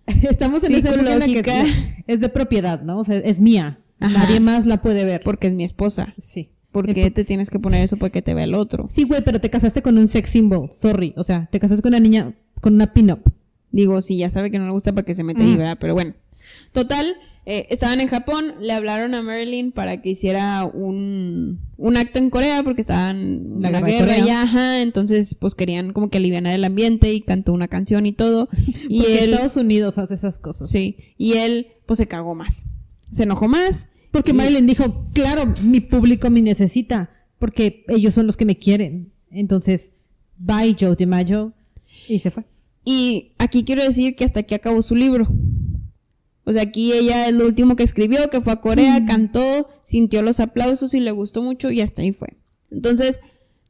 estamos en esa época en la que psicológica. es de propiedad, ¿no? O sea, es mía. Ajá. Nadie más la puede ver. Porque es mi esposa. Sí. ¿Por qué te tienes que poner eso para que te vea el otro? Sí, güey, pero te casaste con un sex symbol. Sorry. O sea, te casaste con una niña, con una pin-up. Digo, si ya sabe que no le gusta, para que se mete ahí, ¿verdad? Pero bueno. Total, estaban en Japón, le hablaron a Marilyn para que hiciera un acto en Corea porque estaban en la guerra de guerra Corea. ya, ajá, entonces pues querían como que alivianar el ambiente y cantó una canción y todo. Y Porque él, Estados Unidos hace esas cosas. sí, y él pues se cagó más, se enojó más. Porque y- Marilyn dijo, claro, mi público me necesita, porque ellos son los que me quieren. Entonces, bye Joe DiMaggio. Y se fue. Y aquí quiero decir que hasta aquí acabó su libro. O sea, aquí ella es lo último que escribió, que fue a Corea, cantó, sintió los aplausos y le gustó mucho y hasta ahí fue. Entonces,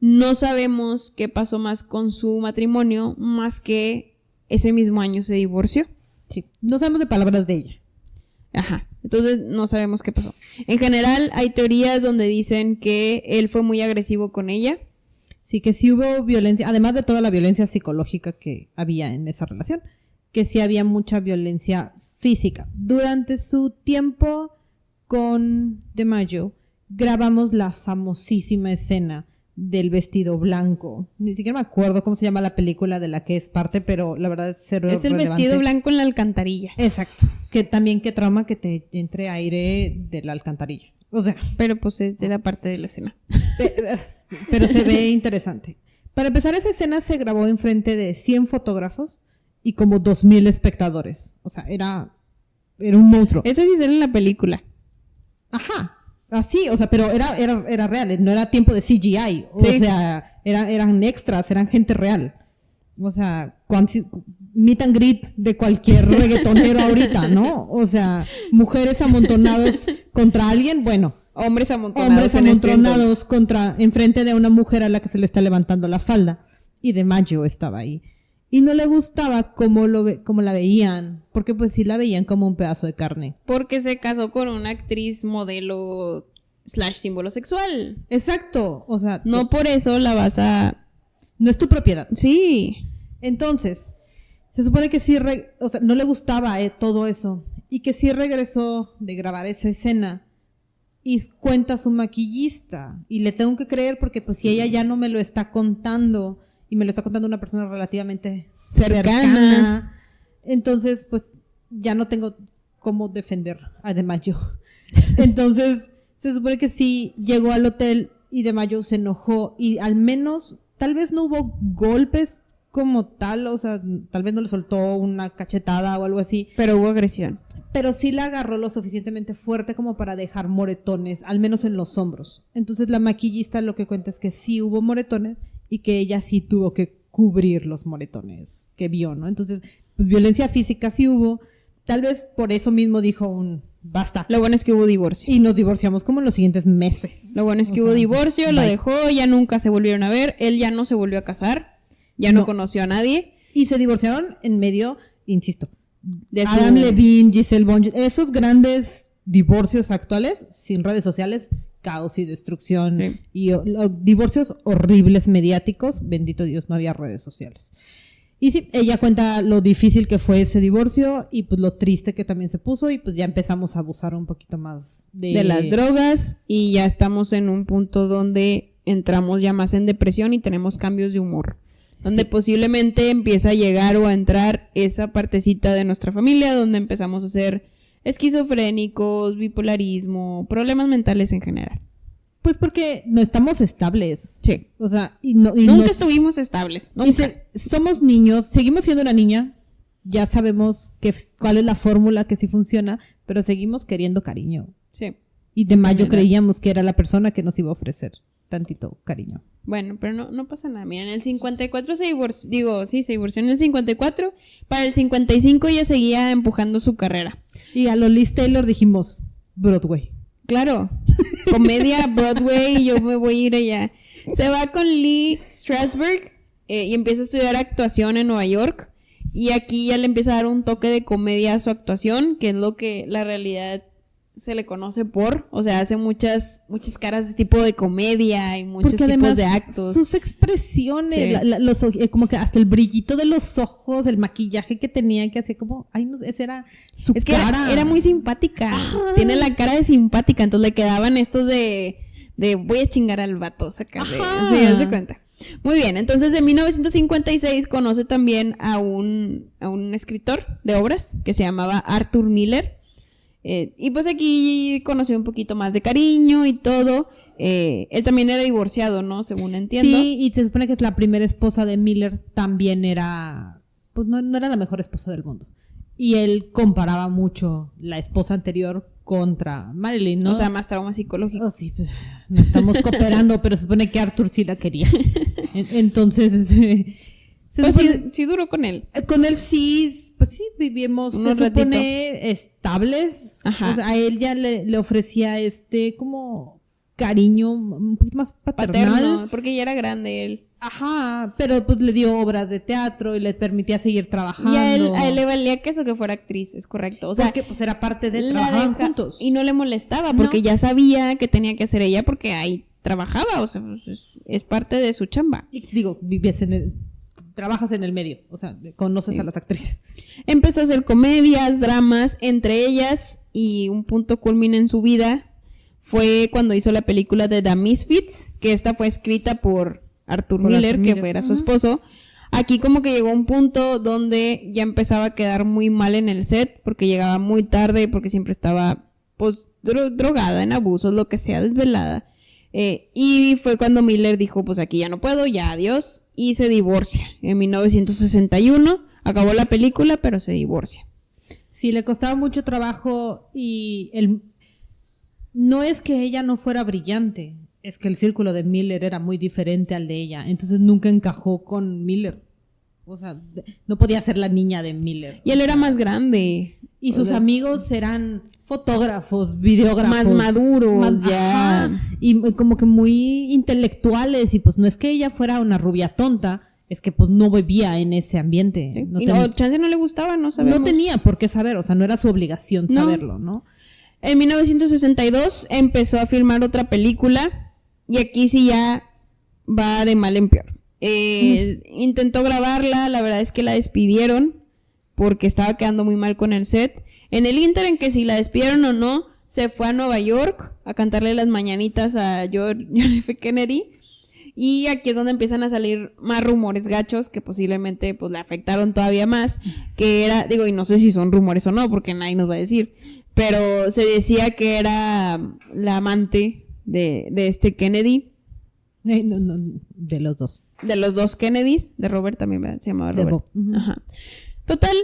no sabemos qué pasó más con su matrimonio, más que ese mismo año se divorció. Sí. No sabemos de palabras de ella. Ajá. Entonces, no sabemos qué pasó. En general, hay teorías donde dicen que él fue muy agresivo con ella. Sí, que sí hubo violencia, además de toda la violencia psicológica que había en esa relación, que sí había mucha violencia física. Durante su tiempo con DiMaggio, grabamos la famosísima escena del vestido blanco. Ni siquiera me acuerdo cómo se llama la película de la que es parte, pero la verdad es cero Es el relevante. vestido blanco en la alcantarilla. Exacto. Que también qué trauma que te entre aire de la alcantarilla. O sea, Pero pues es de la parte de la escena. pero se ve interesante. Para empezar, esa escena se grabó enfrente de 100 fotógrafos y como 2,000 espectadores. O sea, era un monstruo. Ese sí sale en la película. Ajá. Así, o sea, pero era real, no era tiempo de CGI. O Sí. sea, eran extras, eran gente real. O sea, meet and greet de cualquier reggaetonero ahorita, ¿no? O sea, mujeres amontonadas contra alguien, bueno. Hombres amontonados. Hombres en este amontonados enfrente de una mujer a la que se le está levantando la falda. Y DiMaggio estaba ahí. Y no le gustaba cómo la veían, porque pues sí la veían como un pedazo de carne. Porque se casó con una actriz modelo / símbolo sexual. Exacto, o sea, No por eso la vas a... no es tu propiedad. Sí. Entonces, se supone que sí, o sea, no le gustaba todo eso. Y que sí regresó de grabar esa escena y cuenta a su maquillista. Y le tengo que creer porque pues si ella ya no me lo está contando y me lo está contando una persona relativamente cercana, entonces pues ya no tengo cómo defender a DiMaggio. Entonces, se supone que sí llegó al hotel y DiMaggio se enojó y al menos, tal vez no hubo golpes como tal, o sea, tal vez no le soltó una cachetada o algo así, Pero hubo agresión. pero sí la agarró lo suficientemente fuerte como para dejar moretones, al menos en los hombros. Entonces la maquillista lo que cuenta es que sí hubo moretones y que ella sí tuvo que cubrir los moretones que vio, ¿no? Entonces, pues violencia física sí hubo. Tal vez por eso mismo dijo basta. Lo bueno es que hubo divorcio. Y nos divorciamos como en los siguientes meses. Lo bueno es que O hubo sea, divorcio, lo bye. dejó, ya nunca se volvieron a ver. Él ya no se volvió a casar. Ya no No. conoció a nadie. Y se divorciaron en medio, insisto, De su- Adam Levine, Giselle Bündchen, esos grandes divorcios actuales, sin redes sociales, caos y destrucción, Sí. y divorcios horribles mediáticos, bendito Dios, no había redes sociales. Y sí, ella cuenta lo difícil que fue ese divorcio y pues lo triste que también se puso y pues ya empezamos a abusar un poquito más de las drogas y ya estamos en un punto donde entramos ya más en depresión y tenemos cambios de humor. Donde Sí. posiblemente empieza a llegar o a entrar esa partecita de nuestra familia donde empezamos a ser esquizofrénicos, bipolarismo, problemas mentales en general. Pues porque no estamos estables. Sí. O sea, Nunca estuvimos estables. Y Nunca. somos niños, seguimos siendo una niña, ya sabemos cuál es la fórmula que sí funciona, pero seguimos queriendo cariño. Sí. Y DiMaggio General. creíamos que era la persona que nos iba a ofrecer. tantito cariño. Bueno, pero no pasa nada. Mira, en el 54 se divorció. Se divorció en el 54. Para el 55 ya seguía empujando su carrera. Y a los Liz Taylor dijimos Broadway. Claro, comedia, Broadway, yo me voy a ir allá. Se va con Lee Strasberg y empieza a estudiar actuación en Nueva York. Y aquí ya le empieza a dar un toque de comedia a su actuación, que es lo que la realidad se le conoce por. O sea, hace muchas caras de tipo de comedia y muchos Porque tipos además, de actos. sus expresiones, Sí. como que hasta el brillito de los ojos, el maquillaje que tenía, que hacía como, ay, no sé, esa era su Es que cara. era muy simpática. Ajá. Tiene la cara de simpática, entonces le quedaban estos de voy a chingar al vato, sacarle. Ajá. Sí, haz de cuenta. Muy bien, entonces en 1956 conoce también a un escritor de obras que se llamaba Arthur Miller. Y pues aquí conoció un poquito más de cariño y todo. Él también era divorciado, ¿no? Según entiendo. Sí, y se supone que la primera esposa de Miller también era, pues no era la mejor esposa del mundo. Y él comparaba mucho la esposa anterior contra Marilyn, ¿no? O sea, más trauma psicológico. Oh, sí, pues no estamos cooperando, pero se supone que Arthur sí la quería. Entonces, Pues sí duró con él. con él sí, pues sí, vivimos, Unos se supone, estables. Ajá. O sea, a él ya le ofrecía como cariño un poquito más paternal. Paterno, porque ya era grande él. Ajá, pero pues le dio obras de teatro y le permitía seguir trabajando. Y a él le valía queso que fuera actriz, es correcto. O sea, porque pues era parte de la trabajar deja- juntos. Y no le molestaba, porque No. ya sabía que tenía que hacer ella porque ahí trabajaba, o sea, pues, es parte de su chamba. Y digo, trabajas en el medio, o sea, conoces a las actrices. Empezó a hacer comedias, dramas, entre ellas, y un punto culmine en su vida fue cuando hizo la película de The Misfits, que esta fue escrita por Arthur Miller, que era su esposo. Aquí como que llegó un punto donde ya empezaba a quedar muy mal en el set, porque llegaba muy tarde, porque siempre estaba pues drogada, en abusos, lo que sea, desvelada. Y fue cuando Miller dijo, pues aquí ya no puedo, ya adiós, y se divorcia. En 1961 acabó la película, pero se divorcia. Sí, le costaba mucho trabajo y no es que ella no fuera brillante, es que el círculo de Miller era muy diferente al de ella, entonces nunca encajó con Miller. O sea, no podía ser la niña de Miller. Y él era más grande. Y sus O sea, amigos eran fotógrafos, videógrafos. más maduros, ya. Ajá, y como que muy intelectuales. Y pues no es que ella fuera una rubia tonta, es que pues no vivía en ese ambiente. ¿sí? No, Y no, chance no le gustaba, no sabemos. no tenía por qué saber, o sea, no era su obligación No. saberlo, ¿no? En 1962 empezó a filmar otra película y aquí sí ya va de mal en peor. Intentó grabarla, la verdad es que la despidieron porque estaba quedando muy mal con el set. En el ínter en que si la despidieron o no, se fue a Nueva York a cantarle las mañanitas a John F. Kennedy. Y aquí es donde empiezan a salir más rumores gachos que posiblemente pues le afectaron todavía más. Que era, digo, y no sé si son rumores o no, porque nadie nos va a decir. Pero se decía que era la amante de este Kennedy. No, de los dos. De los dos Kennedys, de Robert también, ¿verdad? Se llamaba De Robert. Bob. Ujú. Ajá. Total,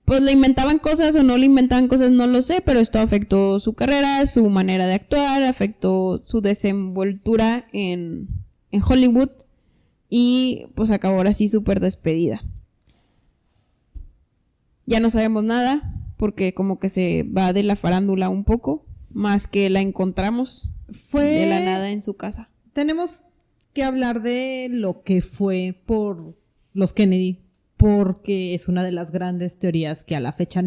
pues le inventaban cosas o no le inventaban cosas, no lo sé, pero esto afectó su carrera, su manera de actuar, afectó su desenvoltura en Hollywood y pues acabó ahora sí súper despedida. Ya no sabemos nada porque como que se va de la farándula un poco, más que la encontramos de la nada en su casa. Tenemos que hablar de lo que fue por los Kennedy, porque es una de las grandes teorías que a la fecha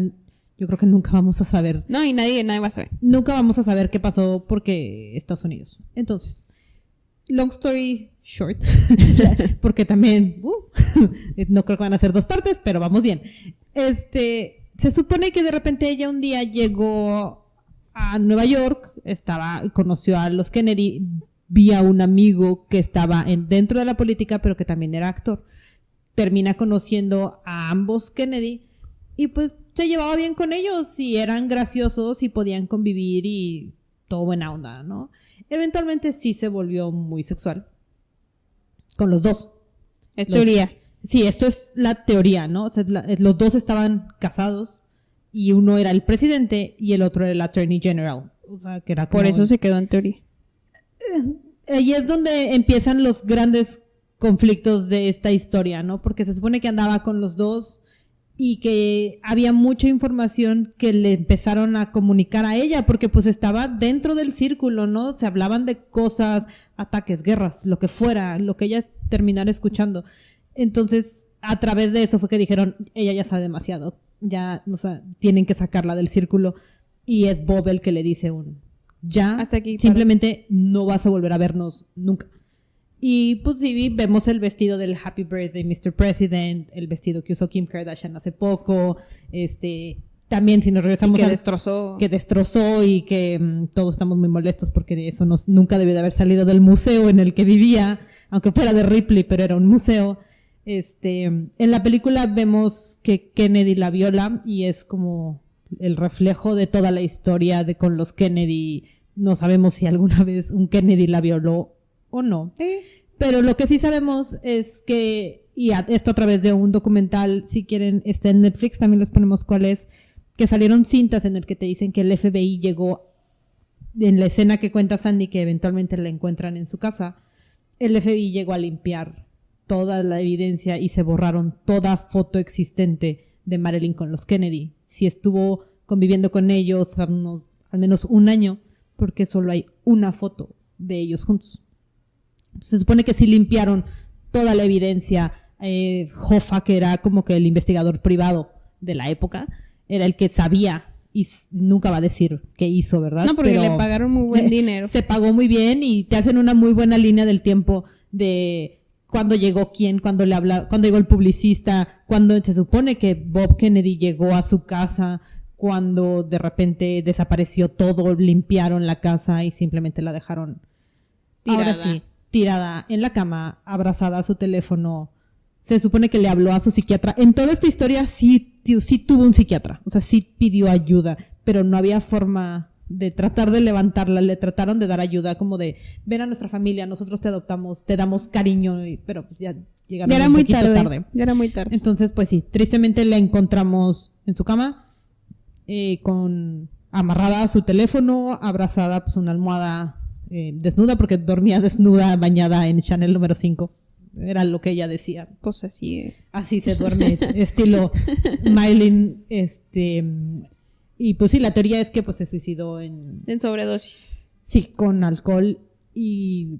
yo creo que nunca vamos a saber. No, y nadie va a saber. Nunca vamos a saber qué pasó porque Estados Unidos. Entonces, long story short, porque también no creo que van a ser dos partes, pero vamos bien. Se supone que de repente ella un día llegó a Nueva York, conoció a los Kennedy, vía un amigo que estaba dentro de la política, pero que también era actor. Termina conociendo a ambos Kennedy y pues se llevaba bien con ellos y eran graciosos y podían convivir y todo buena onda, ¿no? Eventualmente sí se volvió muy sexual con los dos. Es teoría. Sí, esto es la teoría, ¿no? O sea, los dos estaban casados y uno era el presidente y el otro era el Attorney General. O sea, que era como Por eso se quedó en teoría. ahí es donde empiezan los grandes conflictos de esta historia, ¿no? Porque se supone que andaba con los dos y que había mucha información que le empezaron a comunicar a ella, porque pues estaba dentro del círculo, ¿no? Se hablaban de cosas, ataques, guerras, lo que fuera, lo que ella terminara escuchando. Entonces, a través de eso fue que dijeron, ella ya sabe demasiado, ya, o sea, tienen que sacarla del círculo. Y es Bob el que le dice ya, hasta aquí, simplemente no vas a volver a vernos nunca. Y pues sí, vemos el vestido del Happy Birthday Mr. President, el vestido que usó Kim Kardashian hace poco, también si nos regresamos que a destrozó. Que destrozó y que todos estamos muy molestos porque eso nunca debió de haber salido del museo en el que vivía, aunque fuera de Ripley, pero era un museo. En la película vemos que Kennedy la viola y es como el reflejo de toda la historia de con los Kennedy. No sabemos si alguna vez un Kennedy la violó o no. Pero lo que sí sabemos es que, y esto a través de un documental, si quieren, está en Netflix, también les ponemos cuál es, que salieron cintas en el que te dicen que el FBI llegó, en la escena que cuenta Sandy, que eventualmente la encuentran en su casa, el FBI llegó a limpiar toda la evidencia y se borraron toda foto existente de Marilyn con los Kennedy. Si estuvo conviviendo con ellos al menos un año, porque solo hay una foto de ellos juntos. Se supone que sí limpiaron toda la evidencia. Hoffa, que era como que el investigador privado de la época, era el que sabía y nunca va a decir qué hizo, ¿verdad? No, porque le pagaron muy buen dinero. Se pagó muy bien y te hacen una muy buena línea del tiempo de cuándo llegó quién, cuándo llegó el publicista, cuando se supone que Bob Kennedy llegó a su casa, cuando de repente desapareció todo, limpiaron la casa y simplemente la dejaron tirada. Ahora sí, tirada en la cama, abrazada a su teléfono. Se supone que le habló a su psiquiatra. En toda esta historia sí tuvo un psiquiatra, o sea, sí pidió ayuda, pero no había forma de tratar de levantarla. Le trataron de dar ayuda, como de, ven a nuestra familia, nosotros te adoptamos, te damos cariño, pero pues ya llegaron ya era un muy poquito tarde. Ya era muy tarde. Entonces, pues sí, tristemente la encontramos en su cama, amarrada a su teléfono, abrazada pues una almohada, desnuda, porque dormía desnuda, bañada en Chanel número 5. Era lo que ella decía. Pues así. Así se duerme, estilo Marilyn. Y pues sí, la teoría es que pues se suicidó en sobredosis. Sí, con alcohol y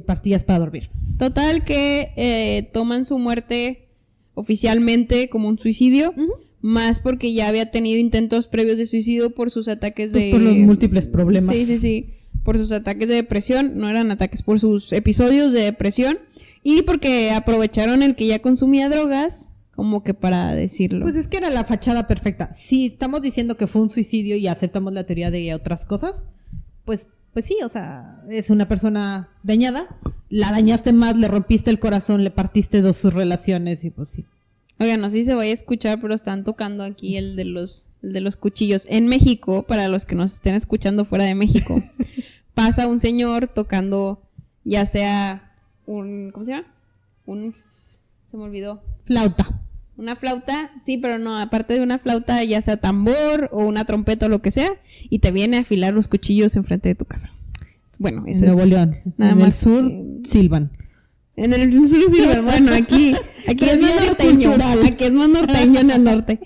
pastillas para dormir. Total que toman su muerte oficialmente como un suicidio. Más porque ya había tenido intentos previos de suicidio por sus ataques pues por los múltiples problemas. Sí. Por sus ataques de depresión. No eran ataques, por sus episodios de depresión. Y porque aprovecharon el que ya consumía drogas, como que para decirlo. Pues es que era la fachada perfecta. Si estamos diciendo que fue un suicidio y aceptamos la teoría de otras cosas, pues sí, o sea, es una persona dañada. La dañaste más, le rompiste el corazón, le partiste dos sus relaciones y pues sí. Oigan, no sé si se vaya a escuchar, pero están tocando aquí el de los cuchillos. En México, para los que nos estén escuchando fuera de México, pasa un señor tocando ya sea ¿cómo se llama? Se me olvidó. Flauta. Una flauta, sí, pero no, aparte de una flauta, ya sea tambor o una trompeta o lo que sea, y te viene a afilar los cuchillos enfrente de tu casa. Bueno, eso es Nuevo León. Nada en más. El sur, silban. En el sur silban. Bueno, aquí es más norteño. Aquí es más norteño en el norte.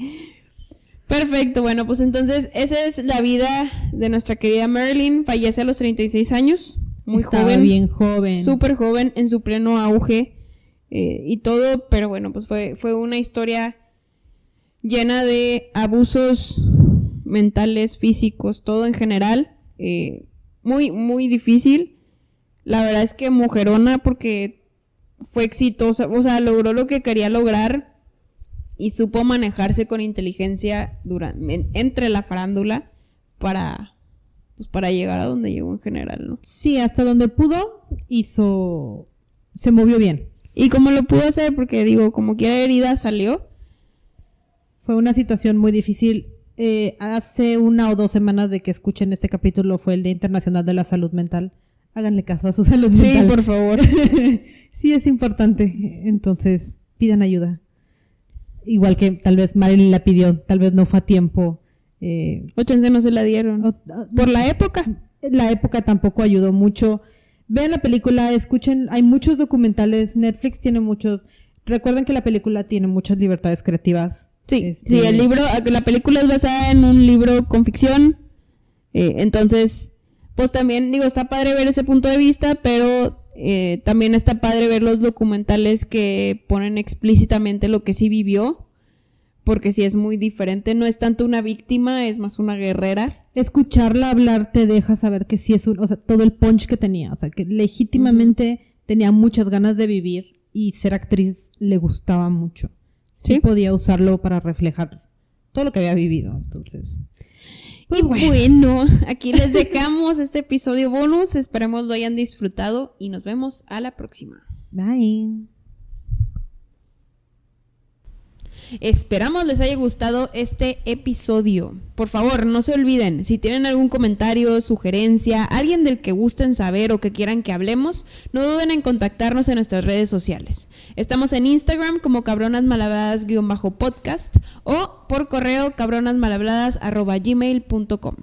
Perfecto, bueno, pues entonces esa es la vida de nuestra querida Marilyn. Fallece a los 36 años. Muy Estaba joven. bien joven. Súper joven, en su pleno auge y todo, pero bueno, pues fue una historia llena de abusos mentales, físicos, todo en general. Muy, muy difícil. La verdad es que mujerona porque fue exitosa, o sea, logró lo que quería lograr y supo manejarse con inteligencia entre la farándula para llegar a donde llegó en general, ¿no? Sí, hasta donde pudo, se movió bien. Y como lo pudo hacer, porque digo, como quiera herida salió. Fue una situación muy difícil. Hace 1 o 2 semanas de que escuchen este capítulo fue el Día Internacional de la Salud Mental. Háganle caso a su salud mental. Sí, por favor. Sí, es importante. Entonces, pidan ayuda. Igual que tal vez Marilyn la pidió, tal vez no fue a tiempo. O chance no se la dieron. Por la época. La época tampoco ayudó mucho. Vean la película, escuchen, hay muchos documentales, Netflix tiene muchos. Recuerden que la película tiene muchas libertades creativas. Sí, el libro, la película es basada en un libro con ficción. Entonces, pues también, digo, está padre ver ese punto de vista, pero también está padre ver los documentales que ponen explícitamente lo que sí vivió, porque sí es muy diferente, no es tanto una víctima, es más una guerrera. Escucharla hablar te deja saber que sí es o sea, todo el punch que tenía, o sea, que legítimamente tenía muchas ganas de vivir y ser actriz le gustaba mucho. Sí podía usarlo para reflejar todo lo que había vivido, entonces... Pues bueno, aquí les dejamos este episodio bonus. Esperemos lo hayan disfrutado y nos vemos a la próxima. Bye. Esperamos les haya gustado este episodio. Por favor, no se olviden, si tienen algún comentario, sugerencia, alguien del que gusten saber o que quieran que hablemos, no duden en contactarnos en nuestras redes sociales. Estamos en Instagram como cabronasmalhabladas_podcast o por correo cabronasmalhabladas@gmail.com.